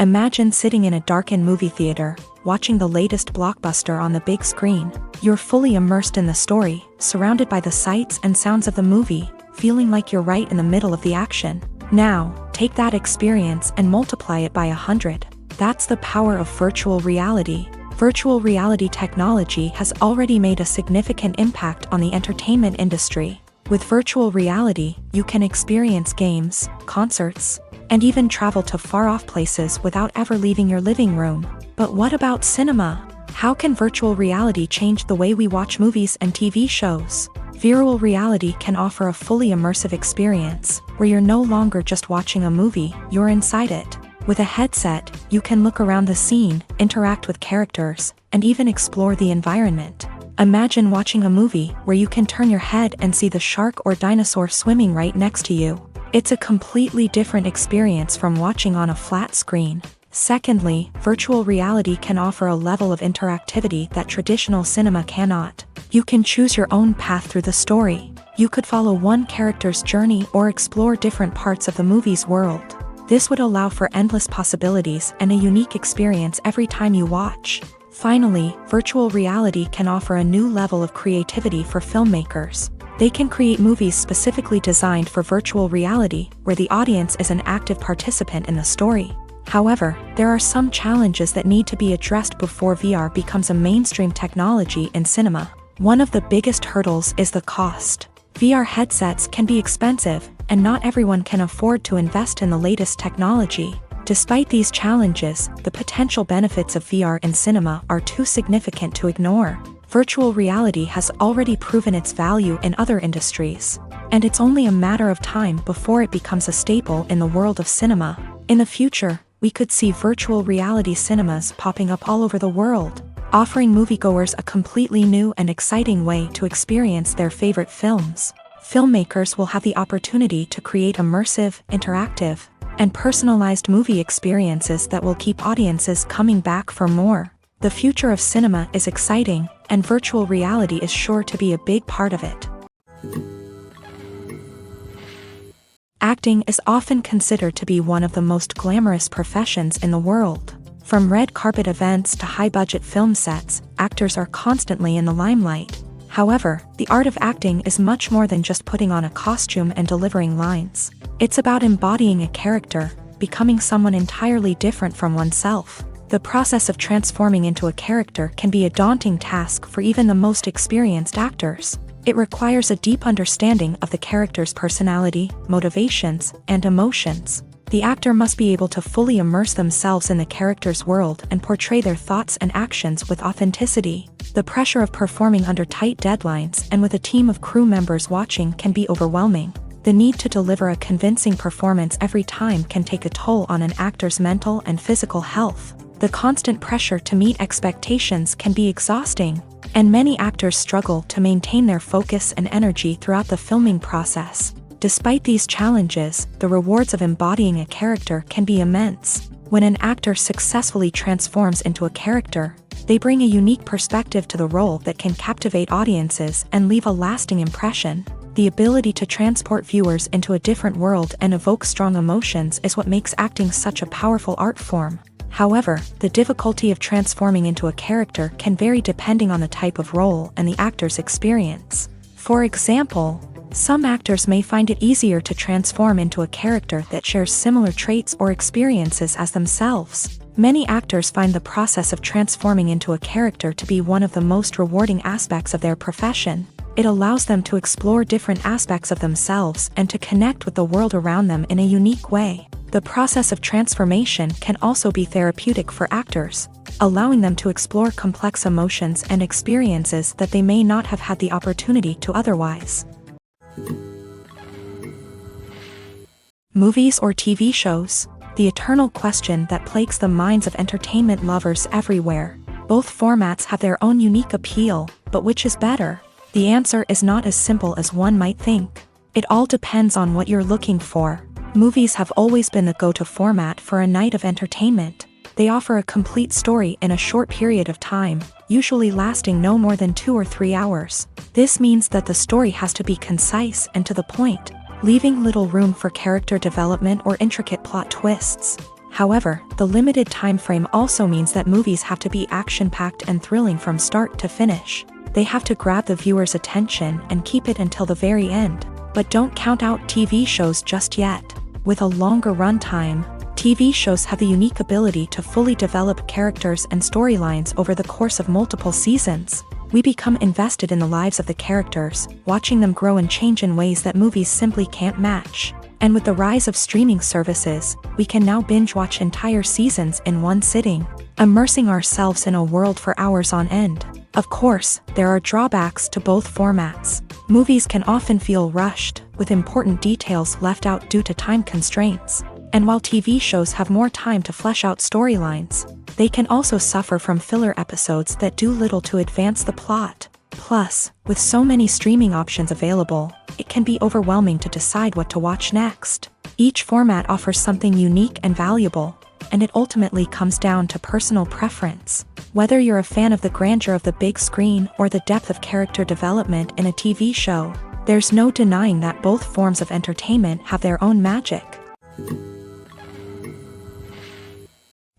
Imagine sitting in a darkened movie theater, watching the latest blockbuster on the big screen. You're fully immersed in the story, surrounded by the sights and sounds of the movie, feeling like you're right in the middle of the action. Now, take that experience and multiply it by 100. That's the power of virtual reality. Virtual reality technology has already made a significant impact on the entertainment industry. With virtual reality, you can experience games, concerts, and even travel to far-off places without ever leaving your living room. But what about cinema? How can virtual reality change the way we watch movies and TV shows? Virtual reality can offer a fully immersive experience, where you're no longer just watching a movie, you're inside it. With a headset, you can look around the scene, interact with characters, and even explore the environment. Imagine watching a movie where you can turn your head and see the shark or dinosaur swimming right next to you. It's a completely different experience from watching on a flat screen. Secondly, virtual reality can offer a level of interactivity that traditional cinema cannot. You can choose your own path through the story. You could follow one character's journey or explore different parts of the movie's world. This would allow for endless possibilities and a unique experience every time you watch. Finally, virtual reality can offer a new level of creativity for filmmakers. They can create movies specifically designed for virtual reality, where the audience is an active participant in the story. However, there are some challenges that need to be addressed before VR becomes a mainstream technology in cinema. One of the biggest hurdles is the cost. VR headsets can be expensive, and not everyone can afford to invest in the latest technology. Despite these challenges, the potential benefits of VR in cinema are too significant to ignore. Virtual reality has already proven its value in other industries, and it's only a matter of time before it becomes a staple in the world of cinema. In the future, we could see virtual reality cinemas popping up all over the world, offering moviegoers a completely new and exciting way to experience their favorite films. Filmmakers will have the opportunity to create immersive, interactive, and personalized movie experiences that will keep audiences coming back for more. The future of cinema is exciting, and virtual reality is sure to be a big part of it. Acting is often considered to be one of the most glamorous professions in the world. From red carpet events to high-budget film sets, actors are constantly in the limelight. However, the art of acting is much more than just putting on a costume and delivering lines. It's about embodying a character, becoming someone entirely different from oneself. The process of transforming into a character can be a daunting task for even the most experienced actors. It requires a deep understanding of the character's personality, motivations, and emotions. The actor must be able to fully immerse themselves in the character's world and portray their thoughts and actions with authenticity. The pressure of performing under tight deadlines and with a team of crew members watching can be overwhelming. The need to deliver a convincing performance every time can take a toll on an actor's mental and physical health. The constant pressure to meet expectations can be exhausting, and many actors struggle to maintain their focus and energy throughout the filming process. Despite these challenges, the rewards of embodying a character can be immense. When an actor successfully transforms into a character, they bring a unique perspective to the role that can captivate audiences and leave a lasting impression. The ability to transport viewers into a different world and evoke strong emotions is what makes acting such a powerful art form. However, the difficulty of transforming into a character can vary depending on the type of role and the actor's experience. For example, some actors may find it easier to transform into a character that shares similar traits or experiences as themselves. Many actors find the process of transforming into a character to be one of the most rewarding aspects of their profession. It allows them to explore different aspects of themselves and to connect with the world around them in a unique way. The process of transformation can also be therapeutic for actors, allowing them to explore complex emotions and experiences that they may not have had the opportunity to otherwise. Movies or TV shows? The eternal question that plagues the minds of entertainment lovers everywhere. Both formats have their own unique appeal, but which is better? The answer is not as simple as one might think. It all depends on what you're looking for. Movies have always been the go-to format for a night of entertainment. They offer a complete story in a short period of time, usually lasting no more than 2 or 3 hours. This means that the story has to be concise and to the point, leaving little room for character development or intricate plot twists. However, the limited time frame also means that movies have to be action-packed and thrilling from start to finish. They have to grab the viewer's attention and keep it until the very end. But don't count out TV shows just yet. With a longer runtime, TV shows have the unique ability to fully develop characters and storylines over the course of multiple seasons. We become invested in the lives of the characters, watching them grow and change in ways that movies simply can't match. And with the rise of streaming services, we can now binge-watch entire seasons in one sitting, immersing ourselves in a world for hours on end. Of course, there are drawbacks to both formats. Movies can often feel rushed, with important details left out due to time constraints. And while TV shows have more time to flesh out storylines, they can also suffer from filler episodes that do little to advance the plot. Plus, with so many streaming options available, it can be overwhelming to decide what to watch next. Each format offers something unique and valuable, and it ultimately comes down to personal preference. Whether you're a fan of the grandeur of the big screen or the depth of character development in a TV show, there's no denying that both forms of entertainment have their own magic.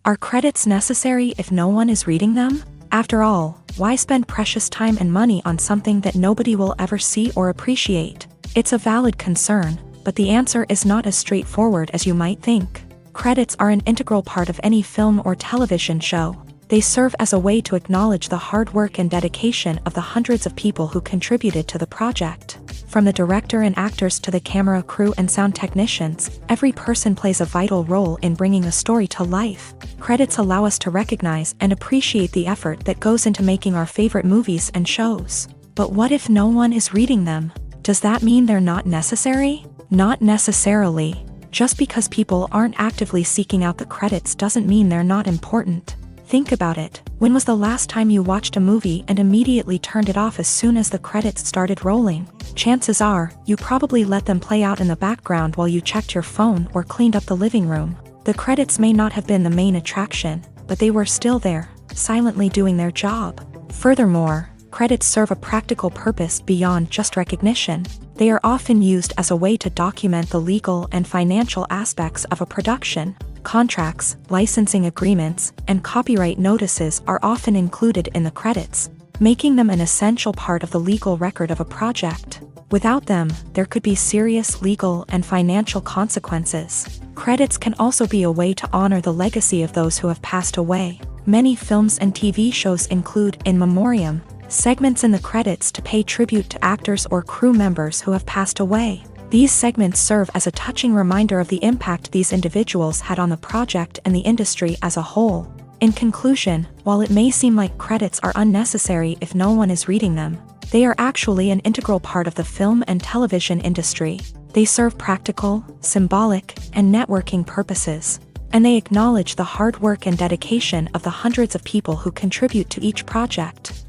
Are credits necessary if no one is reading them? After all, why spend precious time and money on something that nobody will ever see or appreciate? It's a valid concern, but the answer is not as straightforward as you might think. Credits are an integral part of any film or television show. They serve as a way to acknowledge the hard work and dedication of the hundreds of people who contributed to the project. From the director and actors to the camera crew and sound technicians, every person plays a vital role in bringing a story to life. Credits allow us to recognize and appreciate the effort that goes into making our favorite movies and shows. But what if no one is reading them? Does that mean they're not necessary? Not necessarily. Just because people aren't actively seeking out the credits doesn't mean they're not important. Think about it. When was the last time you watched a movie and immediately turned it off as soon as the credits started rolling? Chances are, you probably let them play out in the background while you checked your phone or cleaned up the living room. The credits may not have been the main attraction, but they were still there, silently doing their job. Furthermore, credits serve a practical purpose beyond just recognition. They are often used as a way to document the legal and financial aspects of a production. Contracts, licensing agreements, and copyright notices are often included in the credits, making them an essential part of the legal record of a project. Without them, there could be serious legal and financial consequences. Credits can also be a way to honor the legacy of those who have passed away. Many films and TV shows include in memoriam segments in the credits to pay tribute to actors or crew members who have passed away. These segments serve as a touching reminder of the impact these individuals had on the project and the industry as a whole. In conclusion, while it may seem like credits are unnecessary if no one is reading them, they are actually an integral part of the film and television industry. They serve practical, symbolic, and networking purposes, and they acknowledge the hard work and dedication of the hundreds of people who contribute to each project.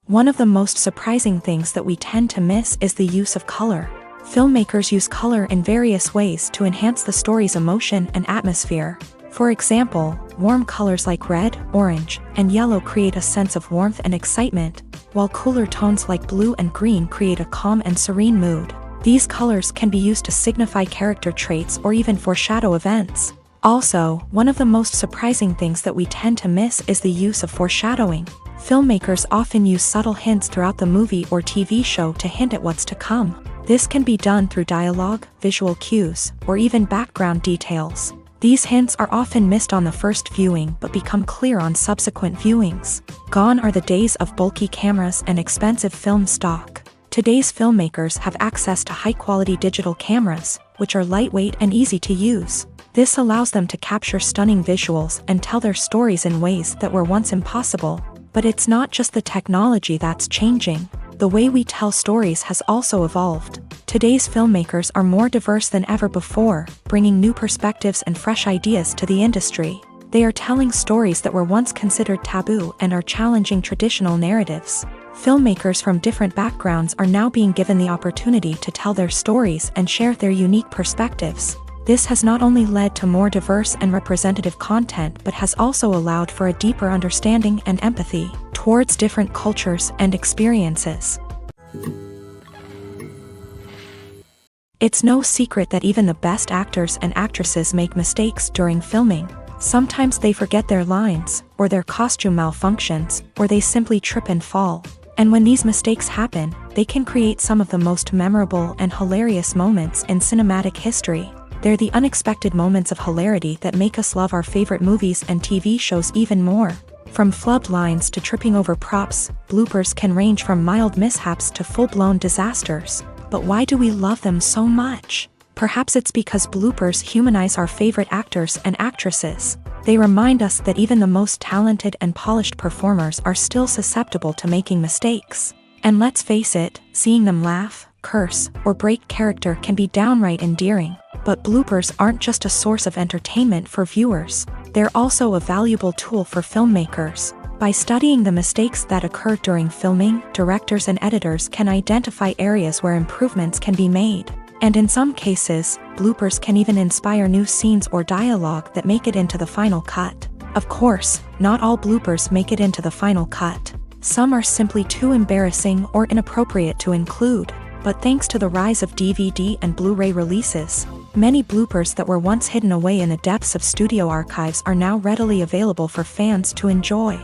One of the most surprising things that we tend to miss is the use of color. Filmmakers use color in various ways to enhance the story's emotion and atmosphere. For example, warm colors like red, orange, and yellow create a sense of warmth and excitement, while cooler tones like blue and green create a calm and serene mood. These colors can be used to signify character traits or even foreshadow events. Also, one of the most surprising things that we tend to miss is the use of foreshadowing. Filmmakers often use subtle hints throughout the movie or TV show to hint at what's to come. This can be done through dialogue, visual cues, or even background details. These hints are often missed on the first viewing but become clear on subsequent viewings. Gone are the days of bulky cameras and expensive film stock. Today's filmmakers have access to high-quality digital cameras, which are lightweight and easy to use. This allows them to capture stunning visuals and tell their stories in ways that were once impossible. But it's not just the technology that's changing. The way we tell stories has also evolved. Today's filmmakers are more diverse than ever before, bringing new perspectives and fresh ideas to the industry. They are telling stories that were once considered taboo and are challenging traditional narratives. Filmmakers from different backgrounds are now being given the opportunity to tell their stories and share their unique perspectives. This has not only led to more diverse and representative content but has also allowed for a deeper understanding and empathy towards different cultures and experiences. It's no secret that even the best actors and actresses make mistakes during filming. Sometimes they forget their lines, or their costume malfunctions, or they simply trip and fall. And when these mistakes happen, they can create some of the most memorable and hilarious moments in cinematic history. They're the unexpected moments of hilarity that make us love our favorite movies and TV shows even more. From flubbed lines to tripping over props, bloopers can range from mild mishaps to full-blown disasters. But why do we love them so much? Perhaps it's because bloopers humanize our favorite actors and actresses. They remind us that even the most talented and polished performers are still susceptible to making mistakes. And let's face it, seeing them laugh, curse, or break character can be downright endearing. But bloopers aren't just a source of entertainment for viewers. They're also a valuable tool for filmmakers. By studying the mistakes that occur during filming, directors and editors can identify areas where improvements can be made. And in some cases, bloopers can even inspire new scenes or dialogue that make it into the final cut. Of course, not all bloopers make it into the final cut. Some are simply too embarrassing or inappropriate to include. But thanks to the rise of DVD and Blu-ray releases, many bloopers that were once hidden away in the depths of studio archives are now readily available for fans to enjoy.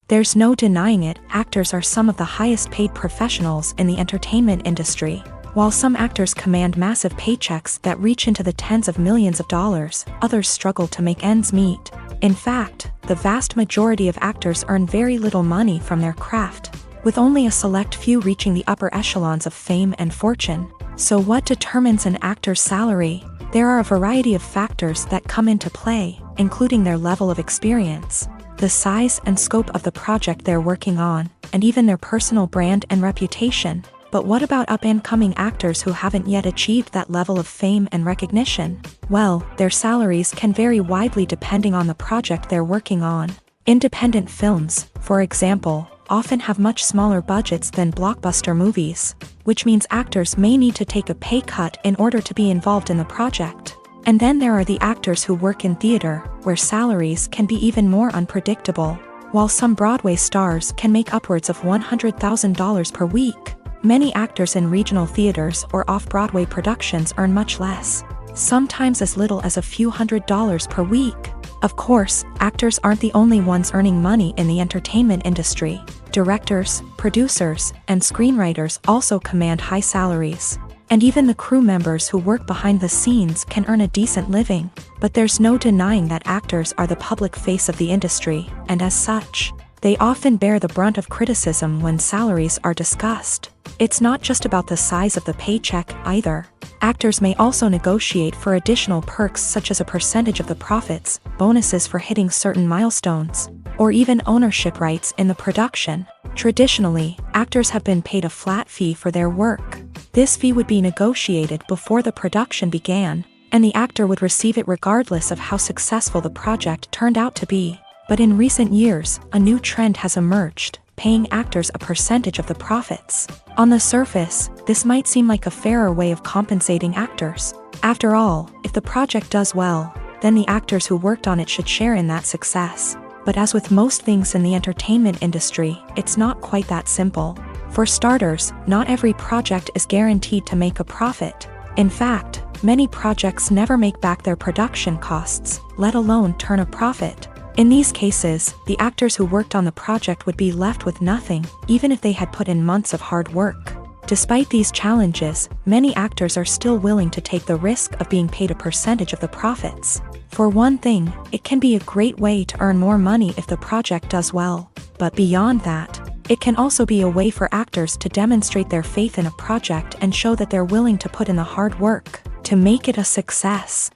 There's no denying it, actors are some of the highest paid professionals in the entertainment industry. While some actors command massive paychecks that reach into the tens of millions of dollars, others struggle to make ends meet. In fact, the vast majority of actors earn very little money from their craft, with only a select few reaching the upper echelons of fame and fortune. So what determines an actor's salary? There are a variety of factors that come into play, including their level of experience, the size and scope of the project they're working on, and even their personal brand and reputation. But what about up-and-coming actors who haven't yet achieved that level of fame and recognition? Well, their salaries can vary widely depending on the project they're working on. Independent films, for example, often have much smaller budgets than blockbuster movies, which means actors may need to take a pay cut in order to be involved in the project. And then there are the actors who work in theater, where salaries can be even more unpredictable. While some Broadway stars can make upwards of $100,000 per week, many actors in regional theaters or off-Broadway productions earn much less, sometimes as little as a few $100s per week. Of course, actors aren't the only ones earning money in the entertainment industry. Directors, producers, and screenwriters also command high salaries. And even the crew members who work behind the scenes can earn a decent living. But there's no denying that actors are the public face of the industry, and as such, They often bear the brunt of criticism when salaries are discussed. It's not just about the size of the paycheck either. Actors may also negotiate for additional perks such as a percentage of the profits, bonuses for hitting certain milestones, or even ownership rights in the production. Traditionally, actors have been paid a flat fee for their work. This fee would be negotiated before the production began, and the actor would receive it regardless of how successful the project turned out to be. But in recent years, a new trend has emerged, paying actors a percentage of the profits. On the surface, this might seem like a fairer way of compensating actors. After all, if the project does well, then the actors who worked on it should share in that success. But as with most things in the entertainment industry, it's not quite that simple. For starters, not every project is guaranteed to make a profit. In fact, many projects never make back their production costs, let alone turn a profit. In these cases, the actors who worked on the project would be left with nothing, even if they had put in months of hard work. Despite these challenges, many actors are still willing to take the risk of being paid a percentage of the profits. For one thing, it can be a great way to earn more money if the project does well. But beyond that, it can also be a way for actors to demonstrate their faith in a project and show that they're willing to put in the hard work to make it a success.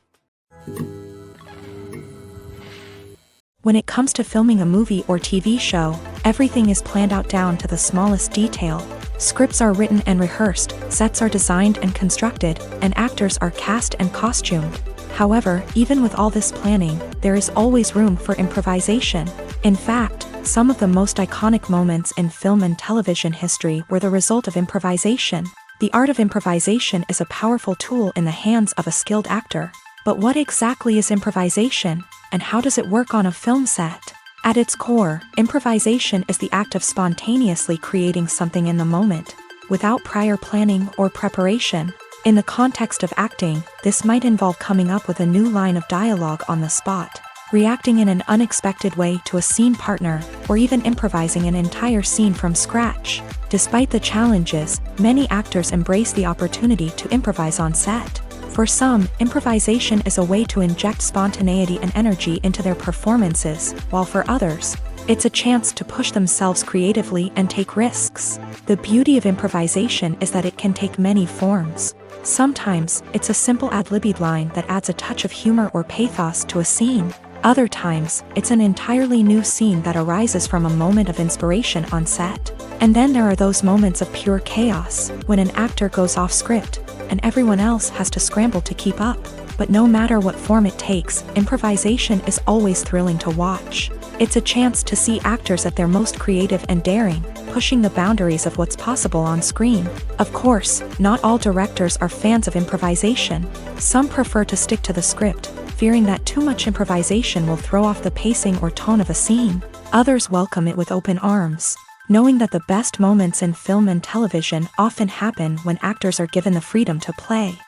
When it comes to filming a movie or TV show, everything is planned out down to the smallest detail. Scripts are written and rehearsed, sets are designed and constructed, and actors are cast and costumed. However, even with all this planning, there is always room for improvisation. In fact, some of the most iconic moments in film and television history were the result of improvisation. The art of improvisation is a powerful tool in the hands of a skilled actor. But what exactly is improvisation, and how does it work on a film set? At its core, improvisation is the act of spontaneously creating something in the moment, without prior planning or preparation. In the context of acting, this might involve coming up with a new line of dialogue on the spot, reacting in an unexpected way to a scene partner, or even improvising an entire scene from scratch. Despite the challenges, many actors embrace the opportunity to improvise on set. For some, improvisation is a way to inject spontaneity and energy into their performances, while for others, it's a chance to push themselves creatively and take risks. The beauty of improvisation is that it can take many forms. Sometimes, it's a simple ad-libbed line that adds a touch of humor or pathos to a scene. Other times, it's an entirely new scene that arises from a moment of inspiration on set. And then there are those moments of pure chaos, when an actor goes off script, and everyone else has to scramble to keep up. But no matter what form it takes, improvisation is always thrilling to watch. It's a chance to see actors at their most creative and daring, pushing the boundaries of what's possible on screen. Of course, not all directors are fans of improvisation. Some prefer to stick to the script, fearing that too much improvisation will throw off the pacing or tone of a scene. Others welcome it with open arms, knowing that the best moments in film and television often happen when actors are given the freedom to play.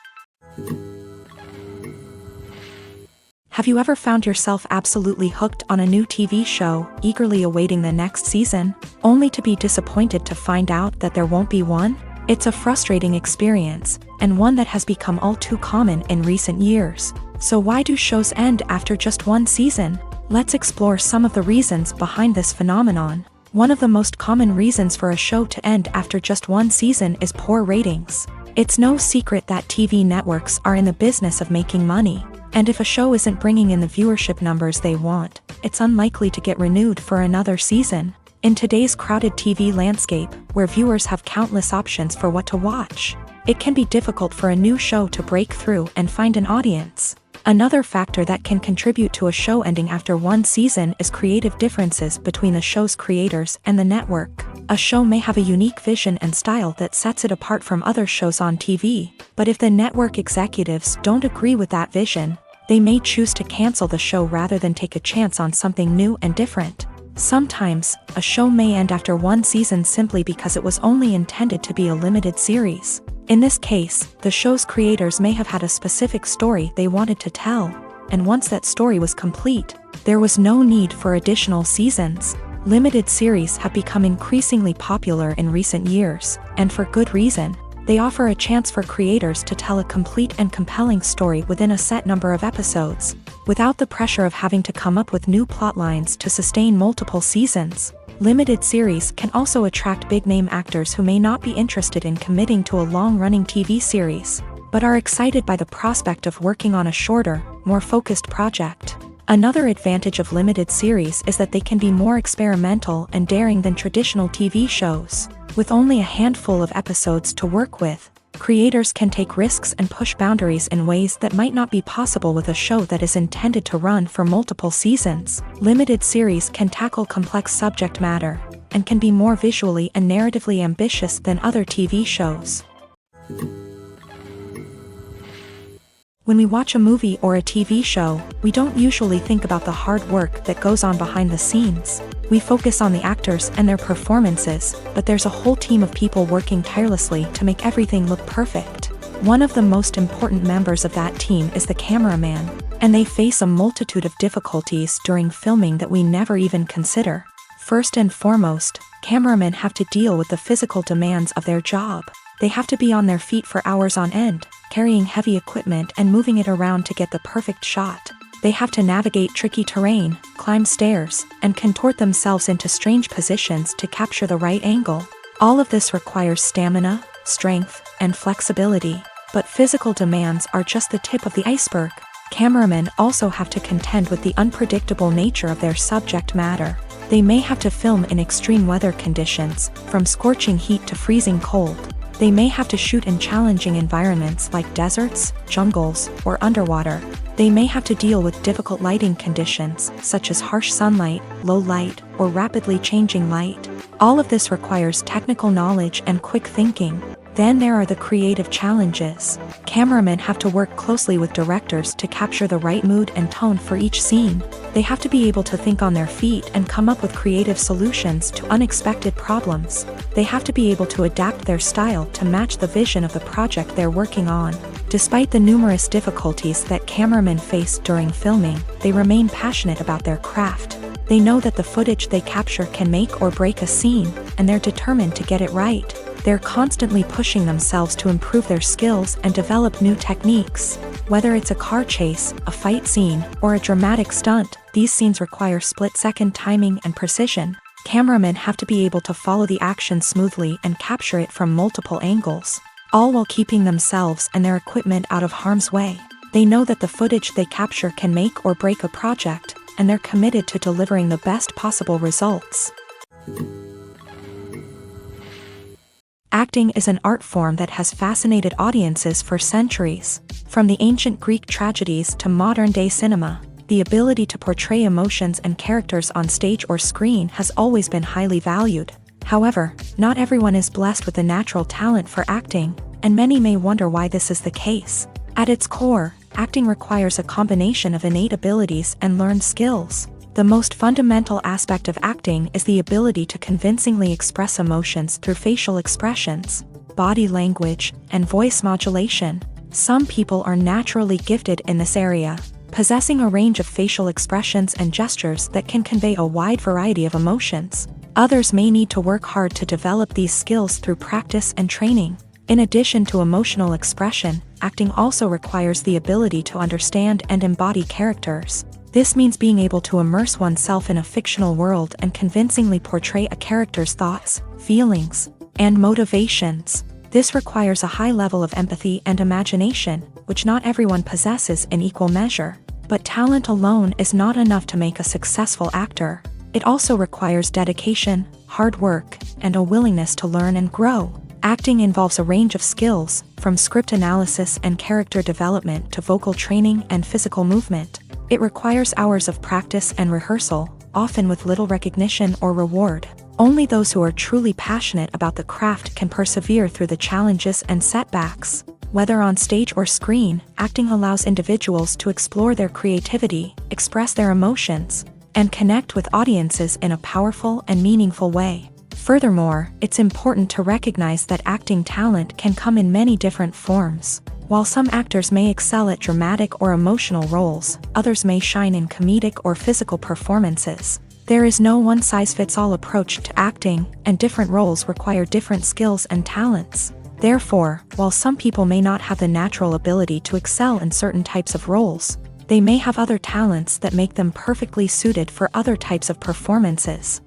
Have you ever found yourself absolutely hooked on a new TV show, eagerly awaiting the next season, only to be disappointed to find out that there won't be one? It's a frustrating experience, and one that has become all too common in recent years. So why do shows end after just one season? Let's explore some of the reasons behind this phenomenon. One of the most common reasons for a show to end after just one season is poor ratings. It's no secret that TV networks are in the business of making money. And if a show isn't bringing in the viewership numbers they want, it's unlikely to get renewed for another season. In today's crowded TV landscape, where viewers have countless options for what to watch, it can be difficult for a new show to break through and find an audience. Another factor that can contribute to a show ending after one season is creative differences between the show's creators and the network. A show may have a unique vision and style that sets it apart from other shows on TV, but if the network executives don't agree with that vision, they may choose to cancel the show rather than take a chance on something new and different. Sometimes, a show may end after one season simply because it was only intended to be a limited series. In this case, the show's creators may have had a specific story they wanted to tell, and once that story was complete, there was no need for additional seasons. Limited series have become increasingly popular in recent years, and for good reason. They offer a chance for creators to tell a complete and compelling story within a set number of episodes, without the pressure of having to come up with new plot lines to sustain multiple seasons. Limited series can also attract big-name actors who may not be interested in committing to a long-running TV series, but are excited by the prospect of working on a shorter, more focused project. Another advantage of limited series is that they can be more experimental and daring than traditional TV shows. With only a handful of episodes to work with, creators can take risks and push boundaries in ways that might not be possible with a show that is intended to run for multiple seasons. Limited series can tackle complex subject matter, and can be more visually and narratively ambitious than other TV shows. When we watch a movie or a TV show, we don't usually think about the hard work that goes on behind the scenes. We focus on the actors and their performances, but there's a whole team of people working tirelessly to make everything look perfect. One of the most important members of that team is the cameraman, and they face a multitude of difficulties during filming that we never even consider. First and foremost, cameramen have to deal with the physical demands of their job. They have to be on their feet for hours on end, carrying heavy equipment and moving it around to get the perfect shot. They have to navigate tricky terrain, climb stairs, and contort themselves into strange positions to capture the right angle. All of this requires stamina, strength, and flexibility. But physical demands are just the tip of the iceberg. Cameramen also have to contend with the unpredictable nature of their subject matter. They may have to film in extreme weather conditions, from scorching heat to freezing cold. They may have to shoot in challenging environments like deserts, jungles, or underwater. They may have to deal with difficult lighting conditions, such as harsh sunlight, low light, or rapidly changing light. All of this requires technical knowledge and quick thinking. Then there are the creative challenges. Cameramen have to work closely with directors to capture the right mood and tone for each scene. They have to be able to think on their feet and come up with creative solutions to unexpected problems. They have to be able to adapt their style to match the vision of the project they're working on. Despite the numerous difficulties that cameramen face during filming, they remain passionate about their craft. They know that the footage they capture can make or break a scene, and they're determined to get it right. They're constantly pushing themselves to improve their skills and develop new techniques. Whether it's a car chase, a fight scene, or a dramatic stunt, these scenes require split-second timing and precision. Cameramen have to be able to follow the action smoothly and capture it from multiple angles, all while keeping themselves and their equipment out of harm's way. They know that the footage they capture can make or break a project, and they're committed to delivering the best possible results. Acting is an art form that has fascinated audiences for centuries. From the ancient Greek tragedies to modern-day cinema, the ability to portray emotions and characters on stage or screen has always been highly valued. However, not everyone is blessed with a natural talent for acting, and many may wonder why this is the case. At its core, acting requires a combination of innate abilities and learned skills. The most fundamental aspect of acting is the ability to convincingly express emotions through facial expressions, body language, and voice modulation. Some people are naturally gifted in this area, possessing a range of facial expressions and gestures that can convey a wide variety of emotions. Others may need to work hard to develop these skills through practice and training. In addition to emotional expression, acting also requires the ability to understand and embody characters. This means being able to immerse oneself in a fictional world and convincingly portray a character's thoughts, feelings, and motivations. This requires a high level of empathy and imagination, which not everyone possesses in equal measure. But talent alone is not enough to make a successful actor. It also requires dedication, hard work, and a willingness to learn and grow. Acting involves a range of skills, from script analysis and character development to vocal training and physical movement. It requires hours of practice and rehearsal, often with little recognition or reward. Only those who are truly passionate about the craft can persevere through the challenges and setbacks. Whether on stage or screen, acting allows individuals to explore their creativity, express their emotions, and connect with audiences in a powerful and meaningful way. Furthermore, it's important to recognize that acting talent can come in many different forms. While some actors may excel at dramatic or emotional roles, others may shine in comedic or physical performances. There is no one-size-fits-all approach to acting, and different roles require different skills and talents. Therefore, while some people may not have the natural ability to excel in certain types of roles, they may have other talents that make them perfectly suited for other types of performances.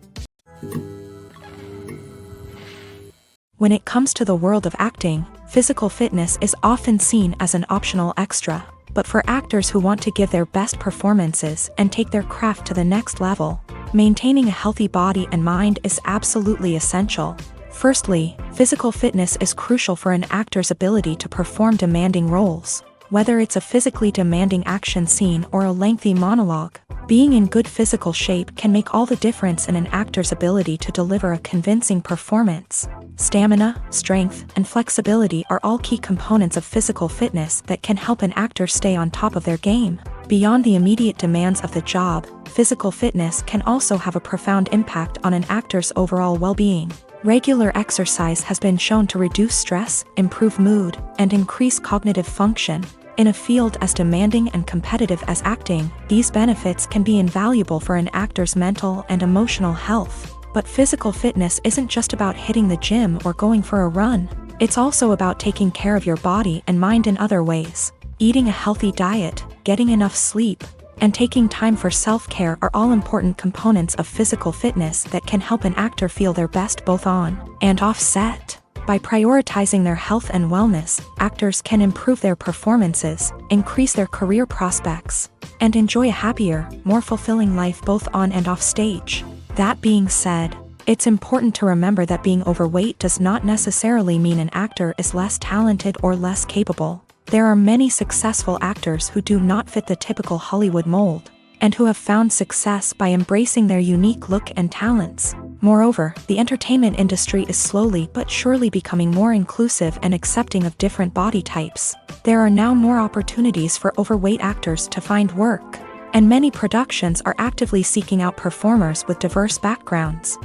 When it comes to the world of acting, physical fitness is often seen as an optional extra. But for actors who want to give their best performances and take their craft to the next level, maintaining a healthy body and mind is absolutely essential. Firstly, physical fitness is crucial for an actor's ability to perform demanding roles. Whether it's a physically demanding action scene or a lengthy monologue, being in good physical shape can make all the difference in an actor's ability to deliver a convincing performance. Stamina, strength, and flexibility are all key components of physical fitness that can help an actor stay on top of their game. Beyond the immediate demands of the job, physical fitness can also have a profound impact on an actor's overall well-being. Regular exercise has been shown to reduce stress, improve mood, and increase cognitive function. In a field as demanding and competitive as acting, these benefits can be invaluable for an actor's mental and emotional health. But physical fitness isn't just about hitting the gym or going for a run. It's also about taking care of your body and mind in other ways. Eating a healthy diet, getting enough sleep, and taking time for self-care are all important components of physical fitness that can help an actor feel their best both on and off set. By prioritizing their health and wellness, actors can improve their performances, increase their career prospects, and enjoy a happier, more fulfilling life both on and off stage. That being said, it's important to remember that being overweight does not necessarily mean an actor is less talented or less capable. There are many successful actors who do not fit the typical Hollywood mold, and who have found success by embracing their unique look and talents. Moreover, the entertainment industry is slowly but surely becoming more inclusive and accepting of different body types. There are now more opportunities for overweight actors to find work, and many productions are actively seeking out performers with diverse backgrounds.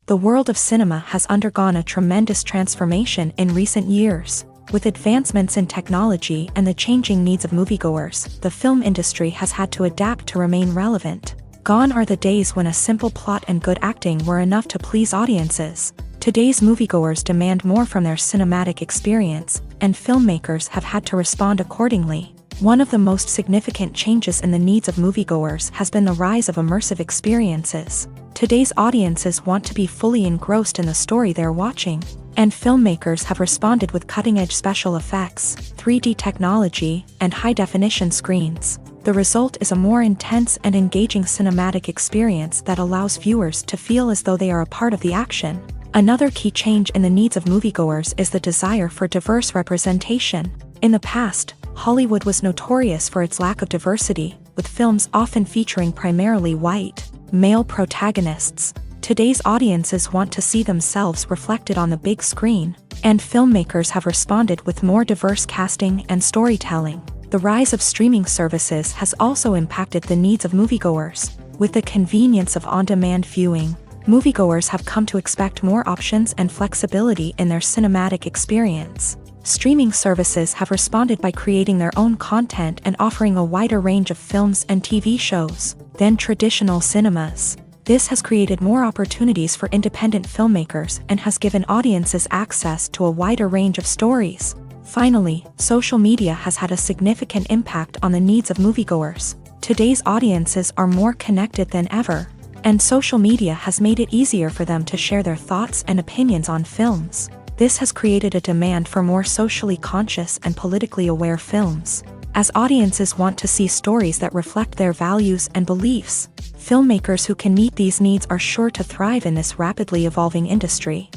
The world of cinema has undergone a tremendous transformation in recent years. With advancements in technology and the changing needs of moviegoers, the film industry has had to adapt to remain relevant. Gone are the days when a simple plot and good acting were enough to please audiences. Today's moviegoers demand more from their cinematic experience, and filmmakers have had to respond accordingly. One of the most significant changes in the needs of moviegoers has been the rise of immersive experiences. Today's audiences want to be fully engrossed in the story they're watching, and filmmakers have responded with cutting-edge special effects, 3D technology, and high-definition screens. The result is a more intense and engaging cinematic experience that allows viewers to feel as though they are a part of the action. Another key change in the needs of moviegoers is the desire for diverse representation. In the past, Hollywood was notorious for its lack of diversity, with films often featuring primarily white, male protagonists. Today's audiences want to see themselves reflected on the big screen, and filmmakers have responded with more diverse casting and storytelling. The rise of streaming services has also impacted the needs of moviegoers. With the convenience of on-demand viewing, moviegoers have come to expect more options and flexibility in their cinematic experience. Streaming services have responded by creating their own content and offering a wider range of films and TV shows than traditional cinemas. This has created more opportunities for independent filmmakers and has given audiences access to a wider range of stories. Finally, social media has had a significant impact on the needs of moviegoers. Today's audiences are more connected than ever, and social media has made it easier for them to share their thoughts and opinions on films. This has created a demand for more socially conscious and politically aware films. As audiences want to see stories that reflect their values and beliefs, filmmakers who can meet these needs are sure to thrive in this rapidly evolving industry.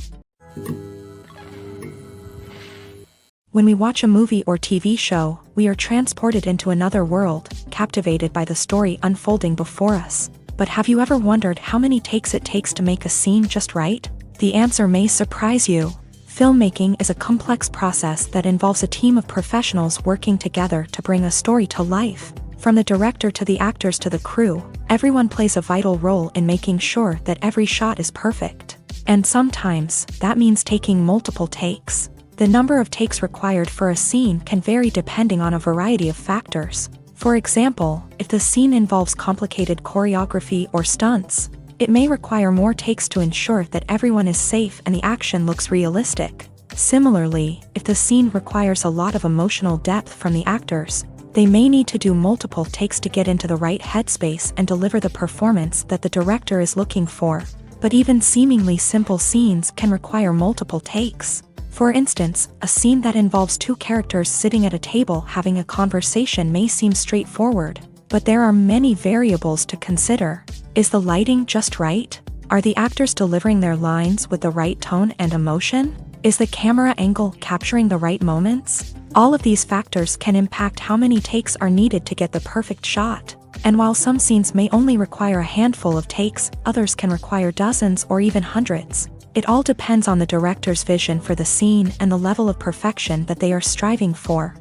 When we watch a movie or TV show, we are transported into another world, captivated by the story unfolding before us. But have you ever wondered how many takes it takes to make a scene just right? The answer may surprise you. Filmmaking is a complex process that involves a team of professionals working together to bring a story to life. From the director to the actors to the crew, everyone plays a vital role in making sure that every shot is perfect. And sometimes, that means taking multiple takes. The number of takes required for a scene can vary depending on a variety of factors. For example, if the scene involves complicated choreography or stunts, it may require more takes to ensure that everyone is safe and the action looks realistic. Similarly, if the scene requires a lot of emotional depth from the actors, They may need to do multiple takes to get into the right headspace and deliver the performance that the director is looking for. But even seemingly simple scenes can require multiple takes. For instance, a scene that involves two characters sitting at a table having a conversation may seem straightforward, but there are many variables to consider. Is the lighting just right? Are the actors delivering their lines with the right tone and emotion? Is the camera angle capturing the right moments? All of these factors can impact how many takes are needed to get the perfect shot. And while some scenes may only require a handful of takes, others can require dozens or even hundreds. It all depends on the director's vision for the scene and the level of perfection that they are striving for.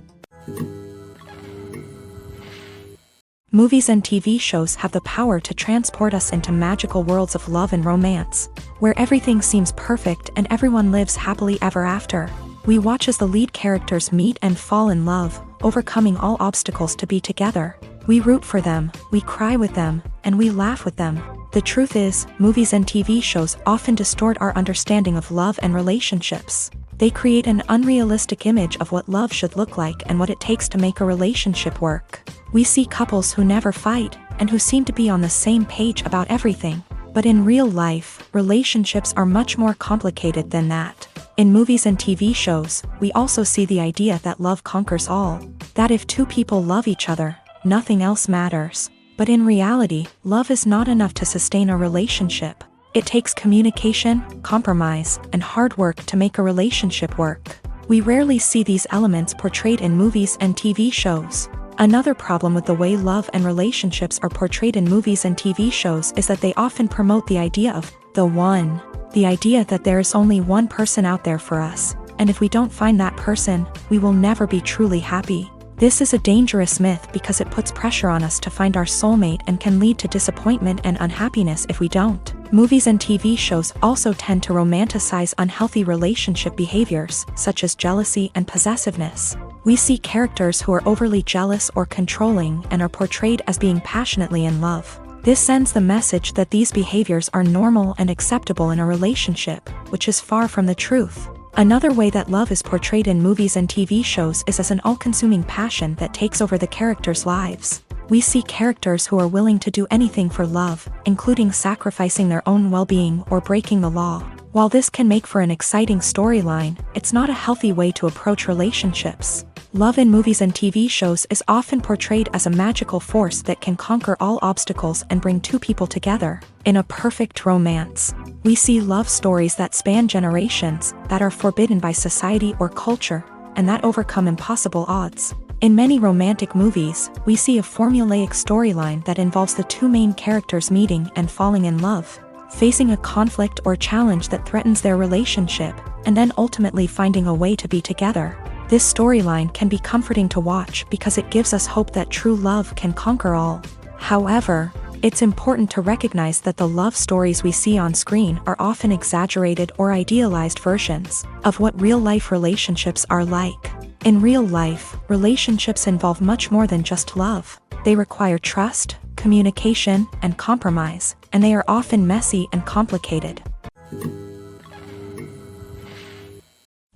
Movies and TV shows have the power to transport us into magical worlds of love and romance, where everything seems perfect and everyone lives happily ever after. We watch as the lead characters meet and fall in love, overcoming all obstacles to be together. We root for them, we cry with them, and we laugh with them. The truth is, movies and TV shows often distort our understanding of love and relationships. They create an unrealistic image of what love should look like and what it takes to make a relationship work. We see couples who never fight, and who seem to be on the same page about everything. But in real life, relationships are much more complicated than that. In movies and TV shows, we also see the idea that love conquers all. That if two people love each other, nothing else matters. But in reality, love is not enough to sustain a relationship. It takes communication, compromise, and hard work to make a relationship work. We rarely see these elements portrayed in movies and TV shows. Another problem with the way love and relationships are portrayed in movies and TV shows is that they often promote the idea of the one. The idea that there is only one person out there for us, and if we don't find that person, we will never be truly happy. This is a dangerous myth because it puts pressure on us to find our soulmate and can lead to disappointment and unhappiness if we don't. Movies and TV shows also tend to romanticize unhealthy relationship behaviors, such as jealousy and possessiveness. We see characters who are overly jealous or controlling and are portrayed as being passionately in love. This sends the message that these behaviors are normal and acceptable in a relationship, which is far from the truth. Another way that love is portrayed in movies and TV shows is as an all-consuming passion that takes over the characters' lives. We see characters who are willing to do anything for love, including sacrificing their own well-being or breaking the law. While this can make for an exciting storyline, it's not a healthy way to approach relationships. Love in movies and TV shows is often portrayed as a magical force that can conquer all obstacles and bring two people together in a perfect romance. We see love stories that span generations, that are forbidden by society or culture, and that overcome impossible odds. In many romantic movies, we see a formulaic storyline that involves the two main characters meeting and falling in love, facing a conflict or challenge that threatens their relationship, and then ultimately finding a way to be together. This storyline can be comforting to watch because it gives us hope that true love can conquer all. However, it's important to recognize that the love stories we see on screen are often exaggerated or idealized versions of what real-life relationships are like. In real life, relationships involve much more than just love. They require trust, communication, and compromise, and they are often messy and complicated.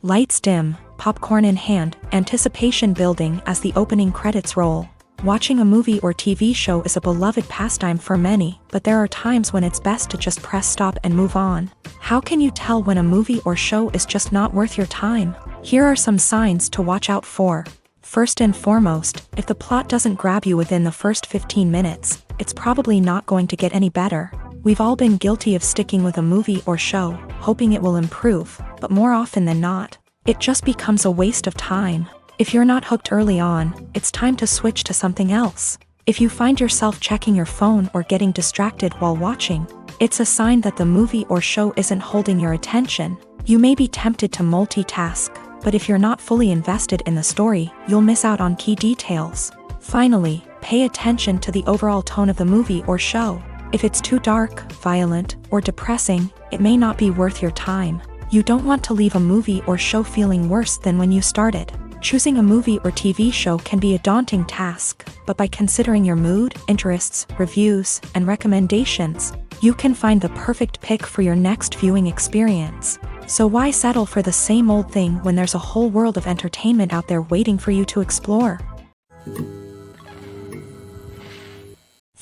Lights dim, popcorn in hand, anticipation building as the opening credits roll. Watching a movie or TV show is a beloved pastime for many, but there are times when it's best to just press stop and move on. How can you tell when a movie or show is just not worth your time? Here are some signs to watch out for. First and foremost, if the plot doesn't grab you within the first 15 minutes, it's probably not going to get any better. We've all been guilty of sticking with a movie or show, hoping it will improve, but more often than not, it just becomes a waste of time. If you're not hooked early on, it's time to switch to something else. If you find yourself checking your phone or getting distracted while watching, it's a sign that the movie or show isn't holding your attention. You may be tempted to multitask, but if you're not fully invested in the story, you'll miss out on key details. Finally, pay attention to the overall tone of the movie or show. If it's too dark, violent, or depressing, it may not be worth your time. You don't want to leave a movie or show feeling worse than when you started. Choosing a movie or TV show can be a daunting task, but by considering your mood, interests, reviews, and recommendations, you can find the perfect pick for your next viewing experience. So why settle for the same old thing when there's a whole world of entertainment out there waiting for you to explore?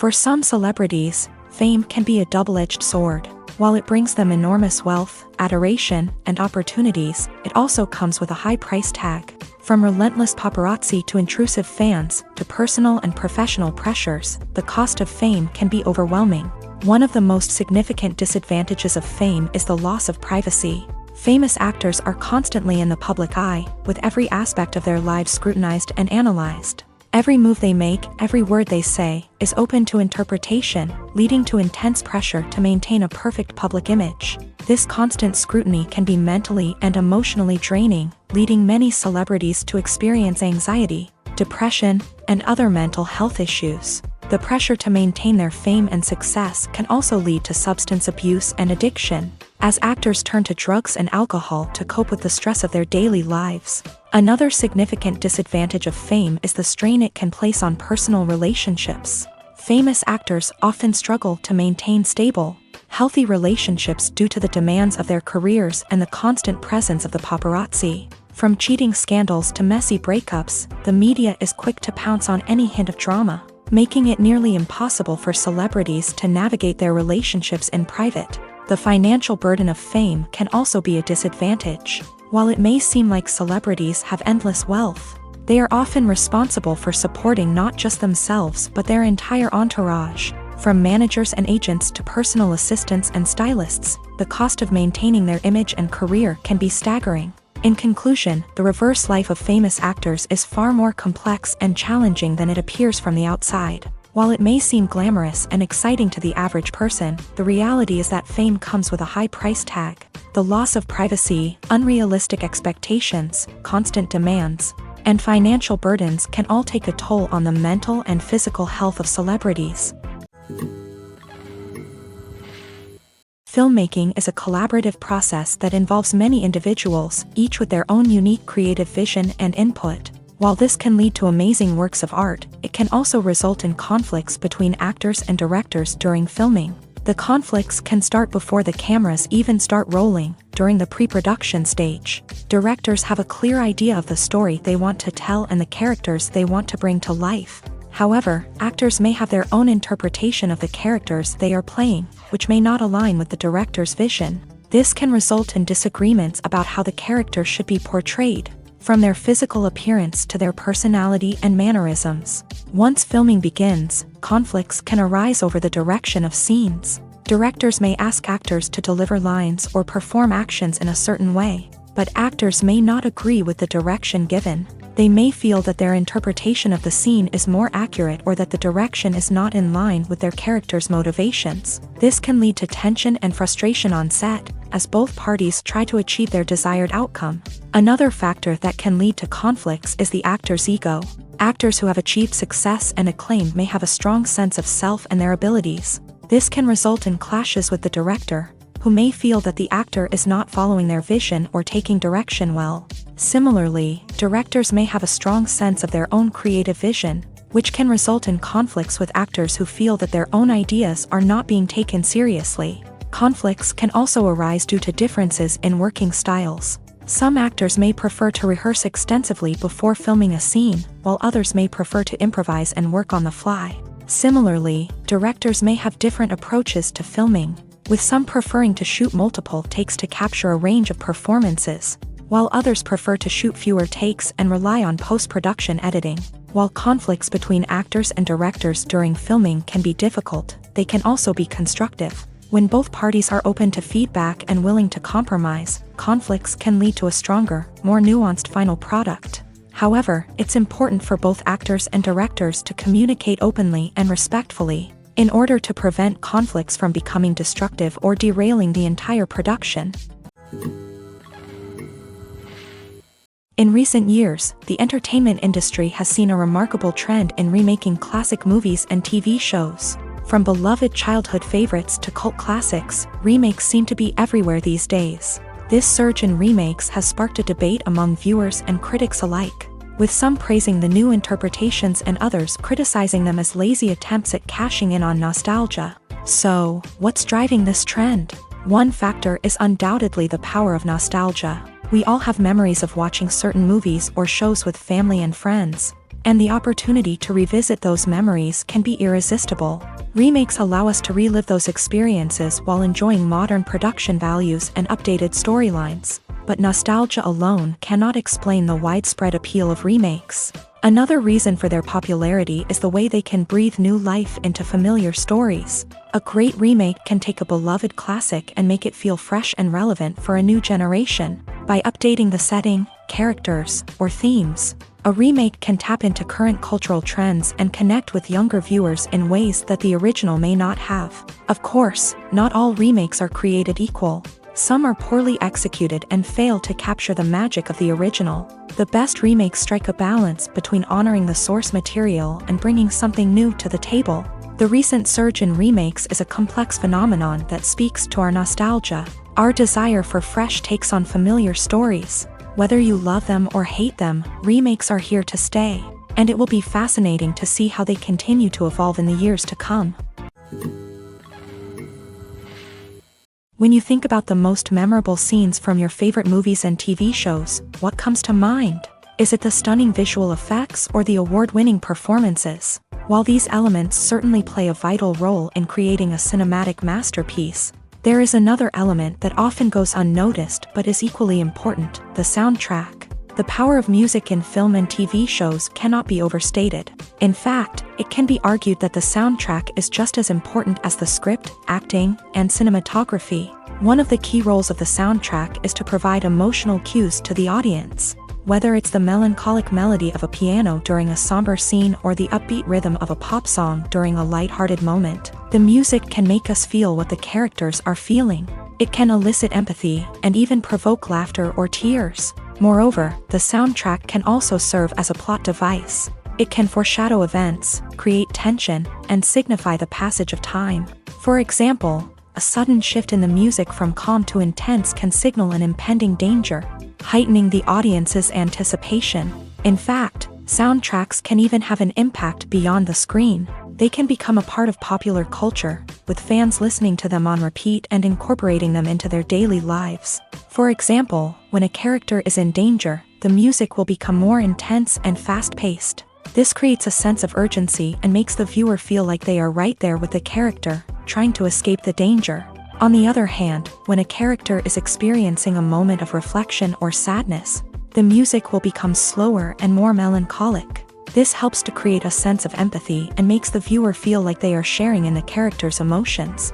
For some celebrities, fame can be a double-edged sword. While it brings them enormous wealth, adoration, and opportunities, it also comes with a high price tag. From relentless paparazzi to intrusive fans, to personal and professional pressures, the cost of fame can be overwhelming. One of the most significant disadvantages of fame is the loss of privacy. Famous actors are constantly in the public eye, with every aspect of their lives scrutinized and analyzed. Every move they make, every word they say, is open to interpretation, leading to intense pressure to maintain a perfect public image. This constant scrutiny can be mentally and emotionally draining, leading many celebrities to experience anxiety, depression, and other mental health issues. The pressure to maintain their fame and success can also lead to substance abuse and addiction, as actors turn to drugs and alcohol to cope with the stress of their daily lives. Another significant disadvantage of fame is the strain it can place on personal relationships. Famous actors often struggle to maintain stable, healthy relationships due to the demands of their careers and the constant presence of the paparazzi. From cheating scandals to messy breakups, the media is quick to pounce on any hint of drama, making it nearly impossible for celebrities to navigate their relationships in private. The financial burden of fame can also be a disadvantage. While it may seem like celebrities have endless wealth, they are often responsible for supporting not just themselves but their entire entourage. From managers and agents to personal assistants and stylists, the cost of maintaining their image and career can be staggering. In conclusion, the reverse life of famous actors is far more complex and challenging than it appears from the outside. While it may seem glamorous and exciting to the average person, the reality is that fame comes with a high price tag. The loss of privacy, unrealistic expectations, constant demands, and financial burdens can all take a toll on the mental and physical health of celebrities. Filmmaking is a collaborative process that involves many individuals, each with their own unique creative vision and input. While this can lead to amazing works of art, it can also result in conflicts between actors and directors during filming. The conflicts can start before the cameras even start rolling, during the pre-production stage. Directors have a clear idea of the story they want to tell and the characters they want to bring to life. However, actors may have their own interpretation of the characters they are playing, which may not align with the director's vision. This can result in disagreements about how the character should be portrayed, from their physical appearance to their personality and mannerisms. Once filming begins, conflicts can arise over the direction of scenes. Directors may ask actors to deliver lines or perform actions in a certain way, but actors may not agree with the direction given. They may feel that their interpretation of the scene is more accurate or that the direction is not in line with their character's motivations. This can lead to tension and frustration on set, as both parties try to achieve their desired outcome. Another factor that can lead to conflicts is the actor's ego. Actors who have achieved success and acclaim may have a strong sense of self and their abilities. This can result in clashes with the director, who may feel that the actor is not following their vision or taking direction well. Similarly, directors may have a strong sense of their own creative vision, which can result in conflicts with actors who feel that their own ideas are not being taken seriously. Conflicts can also arise due to differences in working styles. Some actors may prefer to rehearse extensively before filming a scene, while others may prefer to improvise and work on the fly. Similarly, directors may have different approaches to filming, with some preferring to shoot multiple takes to capture a range of performances, while others prefer to shoot fewer takes and rely on post-production editing. While conflicts between actors and directors during filming can be difficult, they can also be constructive. When both parties are open to feedback and willing to compromise, conflicts can lead to a stronger, more nuanced final product. However, it's important for both actors and directors to communicate openly and respectfully, in order to prevent conflicts from becoming destructive or derailing the entire production. In recent years, the entertainment industry has seen a remarkable trend in remaking classic movies and TV shows. From beloved childhood favorites to cult classics, remakes seem to be everywhere these days. This surge in remakes has sparked a debate among viewers and critics alike, with some praising the new interpretations and others criticizing them as lazy attempts at cashing in on nostalgia. So, what's driving this trend? One factor is undoubtedly the power of nostalgia. We all have memories of watching certain movies or shows with family and friends. and the opportunity to revisit those memories can be irresistible. Remakes allow us to relive those experiences while enjoying modern production values and updated storylines. But nostalgia alone cannot explain the widespread appeal of remakes. Another reason for their popularity is the way they can breathe new life into familiar stories. A great remake can take a beloved classic and make it feel fresh and relevant for a new generation. By updating the setting, characters, or themes, a remake can tap into current cultural trends and connect with younger viewers in ways that the original may not have. Of course, not all remakes are created equal. Some are poorly executed and fail to capture the magic of the original. The best remakes strike a balance between honoring the source material and bringing something new to the table. The recent surge in remakes is a complex phenomenon that speaks to our nostalgia, our desire for fresh takes on familiar stories. Whether you love them or hate them, remakes are here to stay, and it will be fascinating to see how they continue to evolve in the years to come. When you think about the most memorable scenes from your favorite movies and TV shows, what comes to mind? Is it the stunning visual effects or the award-winning performances? While these elements certainly play a vital role in creating a cinematic masterpiece, there is another element that often goes unnoticed but is equally important: the soundtrack. The power of music in film and TV shows cannot be overstated. In fact, it can be argued that the soundtrack is just as important as the script, acting, and cinematography. One of the key roles of the soundtrack is to provide emotional cues to the audience. Whether it's the melancholic melody of a piano during a somber scene or the upbeat rhythm of a pop song during a lighthearted moment, the music can make us feel what the characters are feeling. It can elicit empathy and even provoke laughter or tears. Moreover, the soundtrack can also serve as a plot device. It can foreshadow events, create tension, and signify the passage of time. For example, a sudden shift in the music from calm to intense can signal an impending danger, heightening the audience's anticipation. In fact, soundtracks can even have an impact beyond the screen. They can become a part of popular culture, with fans listening to them on repeat and incorporating them into their daily lives. For example, when a character is in danger, the music will become more intense and fast-paced. This creates a sense of urgency and makes the viewer feel like they are right there with the character, trying to escape the danger. On the other hand, when a character is experiencing a moment of reflection or sadness, the music will become slower and more melancholic. This helps to create a sense of empathy and makes the viewer feel like they are sharing in the character's emotions.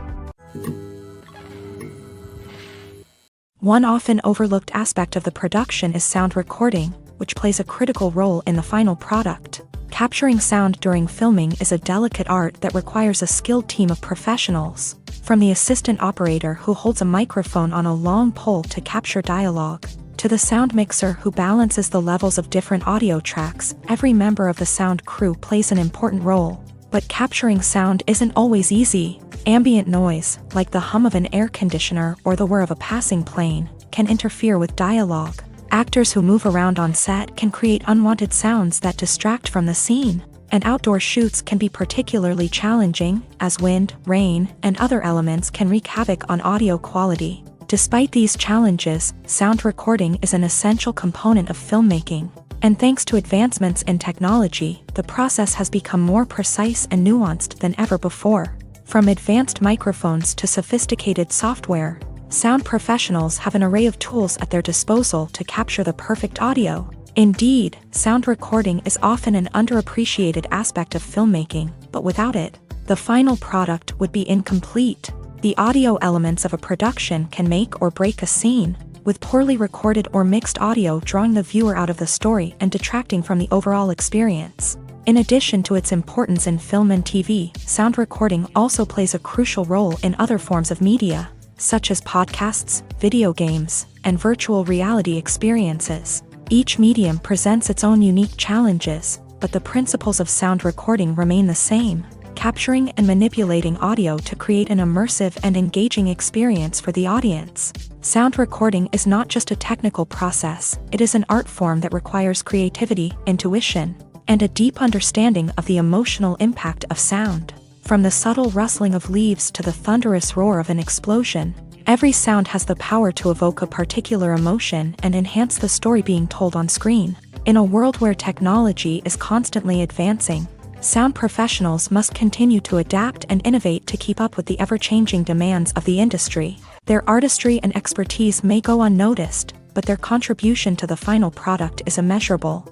One often overlooked aspect of the production is sound recording, which plays a critical role in the final product. Capturing sound during filming is a delicate art that requires a skilled team of professionals. From the assistant operator who holds a microphone on a long pole to capture dialogue, to the sound mixer who balances the levels of different audio tracks, every member of the sound crew plays an important role. But capturing sound isn't always easy. Ambient noise, like the hum of an air conditioner or the whir of a passing plane, can interfere with dialogue. Actors who move around on set can create unwanted sounds that distract from the scene. And outdoor shoots can be particularly challenging, as wind, rain, and other elements can wreak havoc on audio quality. Despite these challenges, sound recording is an essential component of filmmaking. And thanks to advancements in technology, the process has become more precise and nuanced than ever before. From advanced microphones to sophisticated software, sound professionals have an array of tools at their disposal to capture the perfect audio. Indeed, sound recording is often an underappreciated aspect of filmmaking, but without it, the final product would be incomplete. The audio elements of a production can make or break a scene, with poorly recorded or mixed audio drawing the viewer out of the story and detracting from the overall experience. In addition to its importance in film and TV, sound recording also plays a crucial role in other forms of media, such as podcasts, video games, and virtual reality experiences. Each medium presents its own unique challenges, but the principles of sound recording remain the same: capturing and manipulating audio to create an immersive and engaging experience for the audience. Sound recording is not just a technical process, it is an art form that requires creativity, intuition, and a deep understanding of the emotional impact of sound. From the subtle rustling of leaves to the thunderous roar of an explosion, every sound has the power to evoke a particular emotion and enhance the story being told on screen. In a world where technology is constantly advancing, sound professionals must continue to adapt and innovate to keep up with the ever-changing demands of the industry. Their artistry and expertise may go unnoticed, but their contribution to the final product is immeasurable.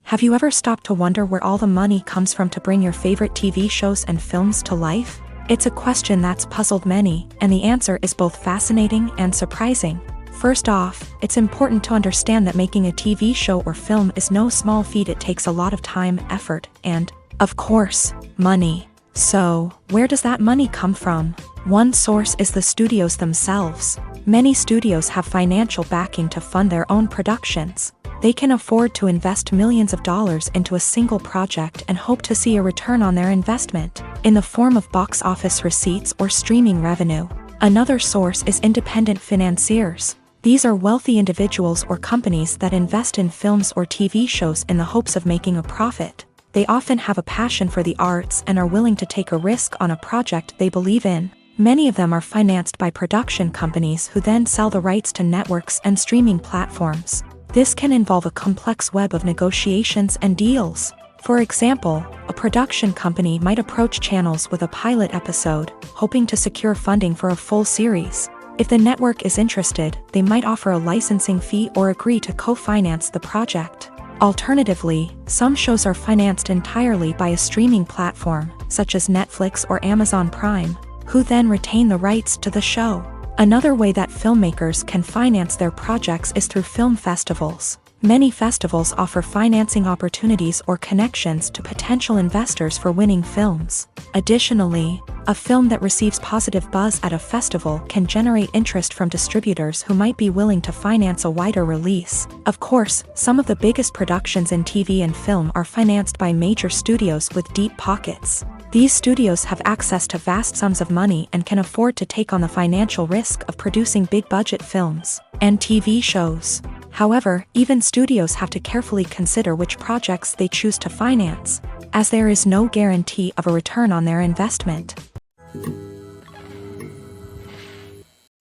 Have you ever stopped to wonder where all the money comes from to bring your favorite TV shows and films to life? It's a question that's puzzled many, and the answer is both fascinating and surprising. First off, it's important to understand that making a TV show or film is no small feat. It takes a lot of time, effort, and, of course, money. So, where does that money come from? One source is the studios themselves. Many studios have financial backing to fund their own productions. They can afford to invest millions of dollars into a single project and hope to see a return on their investment, in the form of box office receipts or streaming revenue. Another source is independent financiers. These are wealthy individuals or companies that invest in films or TV shows in the hopes of making a profit. They often have a passion for the arts and are willing to take a risk on a project they believe in. Many of them are financed by production companies who then sell the rights to networks and streaming platforms. This can involve a complex web of negotiations and deals. For example, a production company might approach channels with a pilot episode, hoping to secure funding for a full series. If the network is interested, they might offer a licensing fee or agree to co-finance the project. Alternatively, some shows are financed entirely by a streaming platform, such as Netflix or Amazon Prime, who then retain the rights to the show. Another way that filmmakers can finance their projects is through film festivals. Many festivals offer financing opportunities or connections to potential investors for winning films. Additionally, a film that receives positive buzz at a festival can generate interest from distributors who might be willing to finance a wider release. Of course, some of the biggest productions in TV and film are financed by major studios with deep pockets. These studios have access to vast sums of money and can afford to take on the financial risk of producing big-budget films and TV shows. However, even studios have to carefully consider which projects they choose to finance, as there is no guarantee of a return on their investment.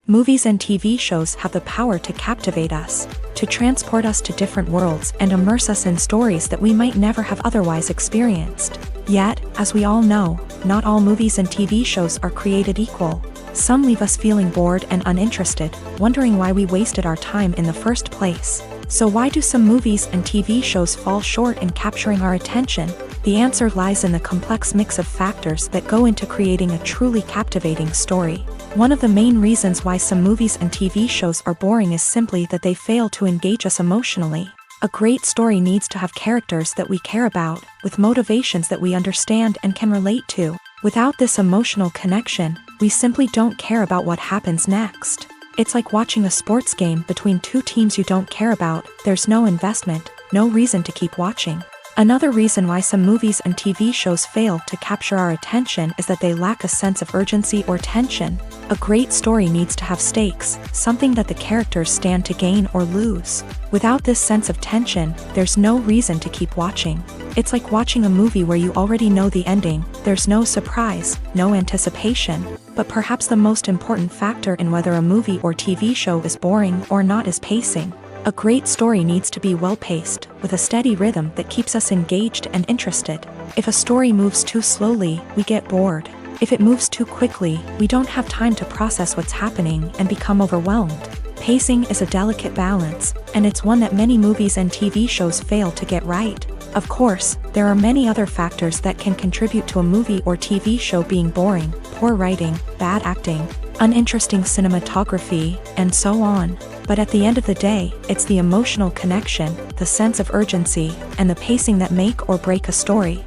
Movies and TV shows have the power to captivate us, to transport us to different worlds and immerse us in stories that we might never have otherwise experienced. Yet, as we all know, not all movies and TV shows are created equal. Some leave us feeling bored and uninterested, wondering why we wasted our time in the first place. So why do some movies and TV shows fall short in capturing our attention? The answer lies in the complex mix of factors that go into creating a truly captivating story. One of the main reasons why some movies and TV shows are boring is simply that they fail to engage us emotionally. A great story needs to have characters that we care about, with motivations that we understand and can relate to. Without this emotional connection, we simply don't care about what happens next. It's like watching a sports game between two teams you don't care about. There's no investment, no reason to keep watching. Another reason why some movies and TV shows fail to capture our attention is that they lack a sense of urgency or tension. A great story needs to have stakes, something that the characters stand to gain or lose. Without this sense of tension, there's no reason to keep watching. It's like watching a movie where you already know the ending. There's no surprise, no anticipation. But perhaps the most important factor in whether a movie or TV show is boring or not is pacing. A great story needs to be well-paced, with a steady rhythm that keeps us engaged and interested. If a story moves too slowly, we get bored. If it moves too quickly, we don't have time to process what's happening and become overwhelmed. Pacing is a delicate balance, and it's one that many movies and TV shows fail to get right. Of course, there are many other factors that can contribute to a movie or TV show being boring: poor writing, bad acting, uninteresting cinematography, and so on. But at the end of the day, it's the emotional connection, the sense of urgency, and the pacing that make or break a story.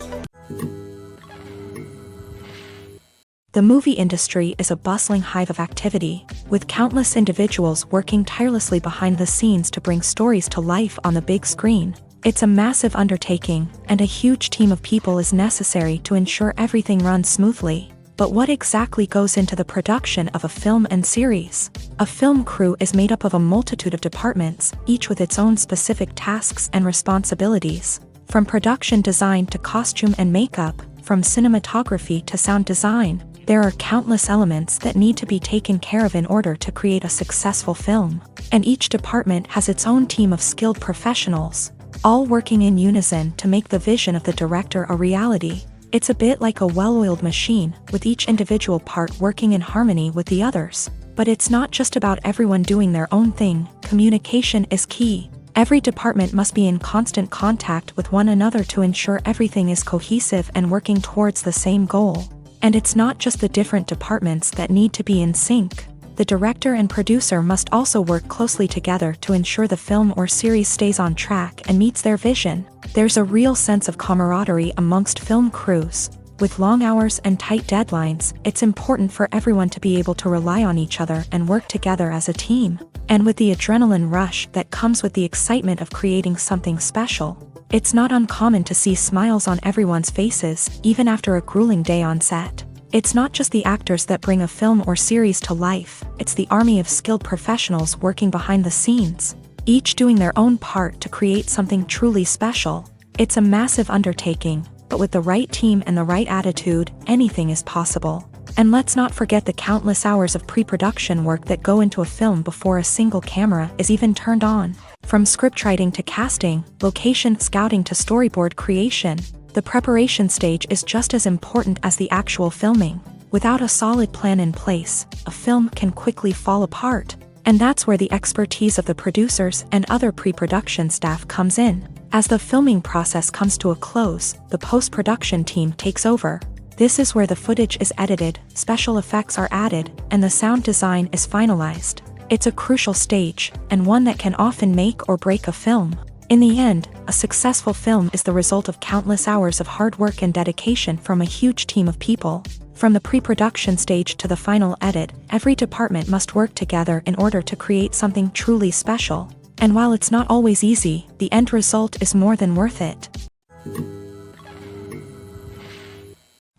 The movie industry is a bustling hive of activity, with countless individuals working tirelessly behind the scenes to bring stories to life on the big screen. It's a massive undertaking, and a huge team of people is necessary to ensure everything runs smoothly. But what exactly goes into the production of a film and series? A film crew is made up of a multitude of departments, each with its own specific tasks and responsibilities. From production design to costume and makeup, from cinematography to sound design, there are countless elements that need to be taken care of in order to create a successful film. And each department has its own team of skilled professionals, all working in unison to make the vision of the director a reality. It's a bit like a well-oiled machine, with each individual part working in harmony with the others. But it's not just about everyone doing their own thing. Communication is key. Every department must be in constant contact with one another to ensure everything is cohesive and working towards the same goal. And it's not just the different departments that need to be in sync. The director and producer must also work closely together to ensure the film or series stays on track and meets their vision. There's a real sense of camaraderie amongst film crews. With long hours and tight deadlines, it's important for everyone to be able to rely on each other and work together as a team. And with the adrenaline rush that comes with the excitement of creating something special, it's not uncommon to see smiles on everyone's faces, even after a grueling day on set. It's not just the actors that bring a film or series to life, it's the army of skilled professionals working behind the scenes, each doing their own part to create something truly special. It's a massive undertaking, but with the right team and the right attitude, anything is possible. And let's not forget the countless hours of pre-production work that go into a film before a single camera is even turned on. From scriptwriting to casting, location scouting to storyboard creation, the preparation stage is just as important as the actual filming. Without a solid plan in place, a film can quickly fall apart. And that's where the expertise of the producers and other pre-production staff comes in. As the filming process comes to a close, the post-production team takes over. This is where the footage is edited, special effects are added, and the sound design is finalized. It's a crucial stage, and one that can often make or break a film. In the end, a successful film is the result of countless hours of hard work and dedication from a huge team of people. From the pre-production stage to the final edit, every department must work together in order to create something truly special. And while it's not always easy, the end result is more than worth it.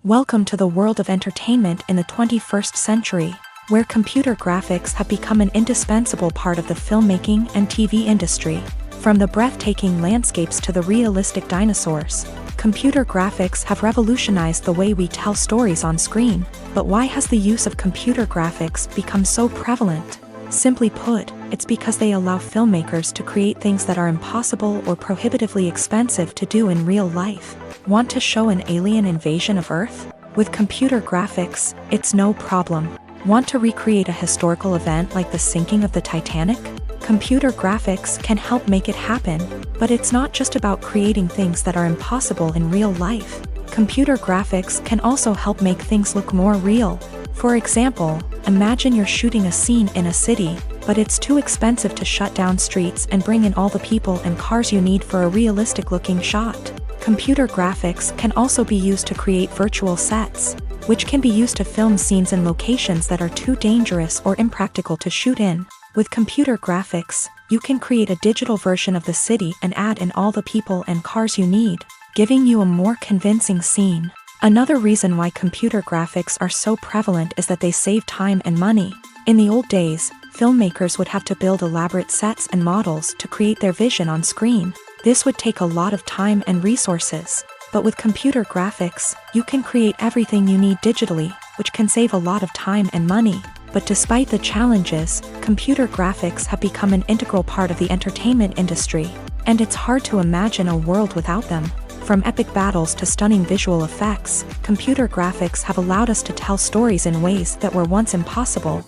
Welcome to the world of entertainment in the 21st century, where computer graphics have become an indispensable part of the filmmaking and TV industry. From the breathtaking landscapes to the realistic dinosaurs, computer graphics have revolutionized the way we tell stories on screen. But why has the use of computer graphics become so prevalent? Simply put, it's because they allow filmmakers to create things that are impossible or prohibitively expensive to do in real life. Want to show an alien invasion of Earth? With computer graphics, it's no problem. Want to recreate a historical event like the sinking of the Titanic? Computer graphics can help make it happen. But it's not just about creating things that are impossible in real life. Computer graphics can also help make things look more real. For example, imagine you're shooting a scene in a city, but it's too expensive to shut down streets and bring in all the people and cars you need for a realistic-looking shot. Computer graphics can also be used to create virtual sets, which can be used to film scenes in locations that are too dangerous or impractical to shoot in. With computer graphics, you can create a digital version of the city and add in all the people and cars you need, giving you a more convincing scene. Another reason why computer graphics are so prevalent is that they save time and money. In the old days, filmmakers would have to build elaborate sets and models to create their vision on screen. This would take a lot of time and resources. But with computer graphics, you can create everything you need digitally, which can save a lot of time and money. But despite the challenges, computer graphics have become an integral part of the entertainment industry, and it's hard to imagine a world without them. From epic battles to stunning visual effects, computer graphics have allowed us to tell stories in ways that were once impossible.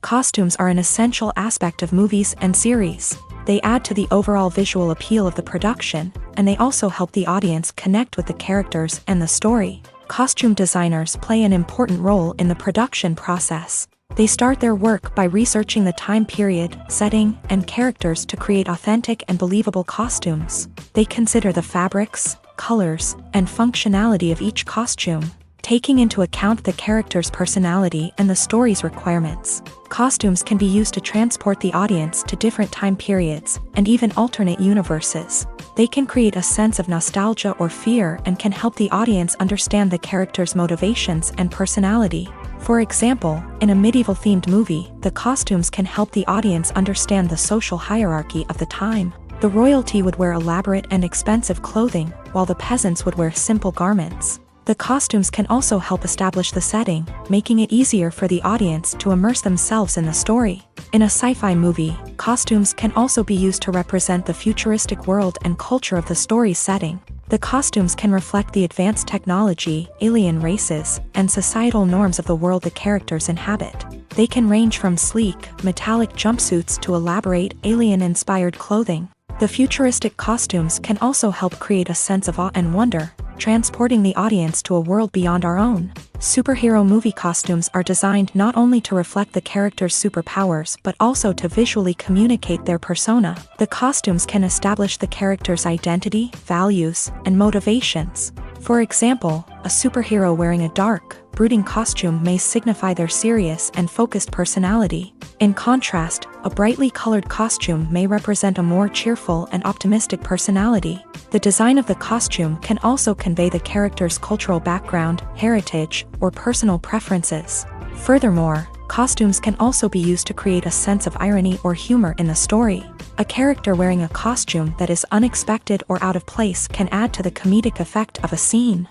Costumes are an essential aspect of movies and series. They add to the overall visual appeal of the production, and they also help the audience connect with the characters and the story. Costume designers play an important role in the production process. They start their work by researching the time period, setting, and characters to create authentic and believable costumes. They consider the fabrics, colors, and functionality of each costume, taking into account the character's personality and the story's requirements. Costumes can be used to transport the audience to different time periods and even alternate universes. They can create a sense of nostalgia or fear and can help the audience understand the character's motivations and personality. For example, in a medieval-themed movie, the costumes can help the audience understand the social hierarchy of the time. The royalty would wear elaborate and expensive clothing, while the peasants would wear simple garments. The costumes can also help establish the setting, making it easier for the audience to immerse themselves in the story. In a sci-fi movie, costumes can also be used to represent the futuristic world and culture of the story's setting. The costumes can reflect the advanced technology, alien races, and societal norms of the world the characters inhabit. They can range from sleek, metallic jumpsuits to elaborate, alien-inspired clothing. The futuristic costumes can also help create a sense of awe and wonder, transporting the audience to a world beyond our own. Superhero movie costumes are designed not only to reflect the character's superpowers but also to visually communicate their persona. The costumes can establish the character's identity, values, and motivations. For example, a superhero wearing a dark, brooding costume may signify their serious and focused personality. In contrast, a brightly colored costume may represent a more cheerful and optimistic personality. The design of the costume can also convey the character's cultural background, heritage, or personal preferences. Furthermore, costumes can also be used to create a sense of irony or humor in the story. A character wearing a costume that is unexpected or out of place can add to the comedic effect of a scene.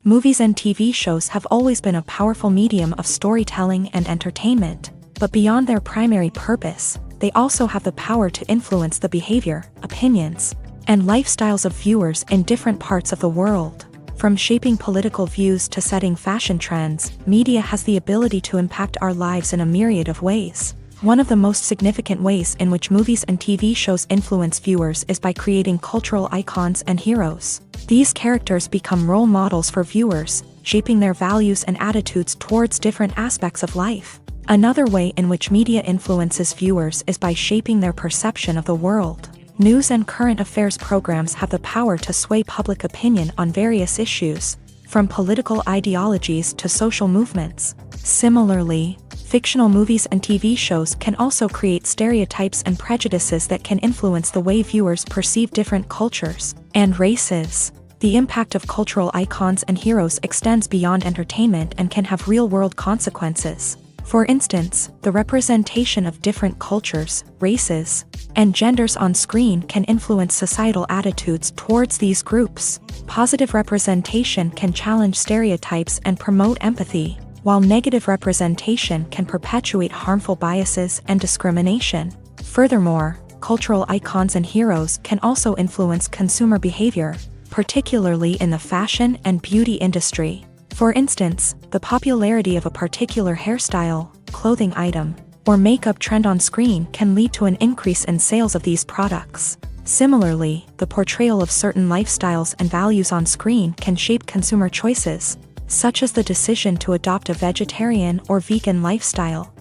Movies and TV shows have always been a powerful medium of storytelling and entertainment, but beyond their primary purpose, they also have the power to influence the behavior, opinions, and lifestyles of viewers in different parts of the world. From shaping political views to setting fashion trends, media has the ability to impact our lives in a myriad of ways. One of the most significant ways in which movies and TV shows influence viewers is by creating cultural icons and heroes. These characters become role models for viewers, shaping their values and attitudes towards different aspects of life. Another way in which media influences viewers is by shaping their perception of the world. News and current affairs programs have the power to sway public opinion on various issues, from political ideologies to social movements. Similarly, fictional movies and TV shows can also create stereotypes and prejudices that can influence the way viewers perceive different cultures and races. The impact of cultural icons and heroes extends beyond entertainment and can have real-world consequences. For instance, the representation of different cultures, races, and genders on screen can influence societal attitudes towards these groups. Positive representation can challenge stereotypes and promote empathy, while negative representation can perpetuate harmful biases and discrimination. Furthermore, cultural icons and heroes can also influence consumer behavior, particularly in the fashion and beauty industry. For instance, the popularity of a particular hairstyle, clothing item, or makeup trend on screen can lead to an increase in sales of these products. Similarly, the portrayal of certain lifestyles and values on screen can shape consumer choices, such as the decision to adopt a vegetarian or vegan lifestyle.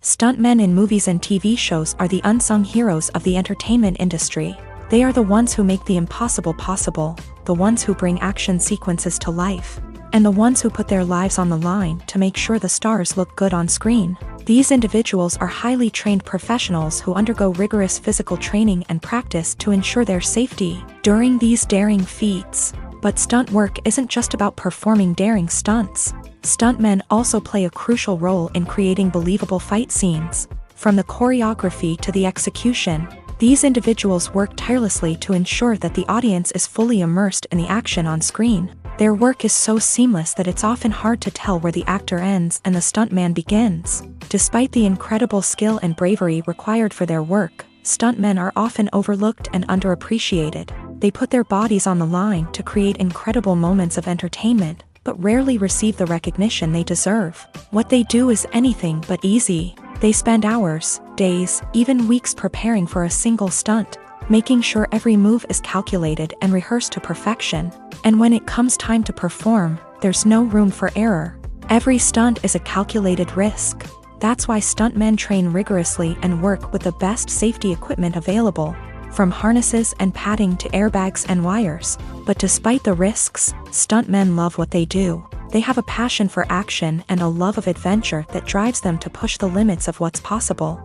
Stuntmen in movies and TV shows are the unsung heroes of the entertainment industry. They are the ones who make the impossible possible, the ones who bring action sequences to life, and the ones who put their lives on the line to make sure the stars look good on screen. These individuals are highly trained professionals who undergo rigorous physical training and practice to ensure their safety during these daring feats. But stunt work isn't just about performing daring stunts. Stuntmen also play a crucial role in creating believable fight scenes. From the choreography to the execution, these individuals work tirelessly to ensure that the audience is fully immersed in the action on screen. Their work is so seamless that it's often hard to tell where the actor ends and the stuntman begins. Despite the incredible skill and bravery required for their work, stuntmen are often overlooked and underappreciated. They put their bodies on the line to create incredible moments of entertainment, but rarely receive the recognition they deserve. What they do is anything but easy. They spend hours, days, even weeks preparing for a single stunt, making sure every move is calculated and rehearsed to perfection. And when it comes time to perform, there's no room for error. Every stunt is a calculated risk. That's why stuntmen train rigorously and work with the best safety equipment available, from harnesses and padding to airbags and wires. But despite the risks, stuntmen love what they do. They have a passion for action and a love of adventure that drives them to push the limits of what's possible.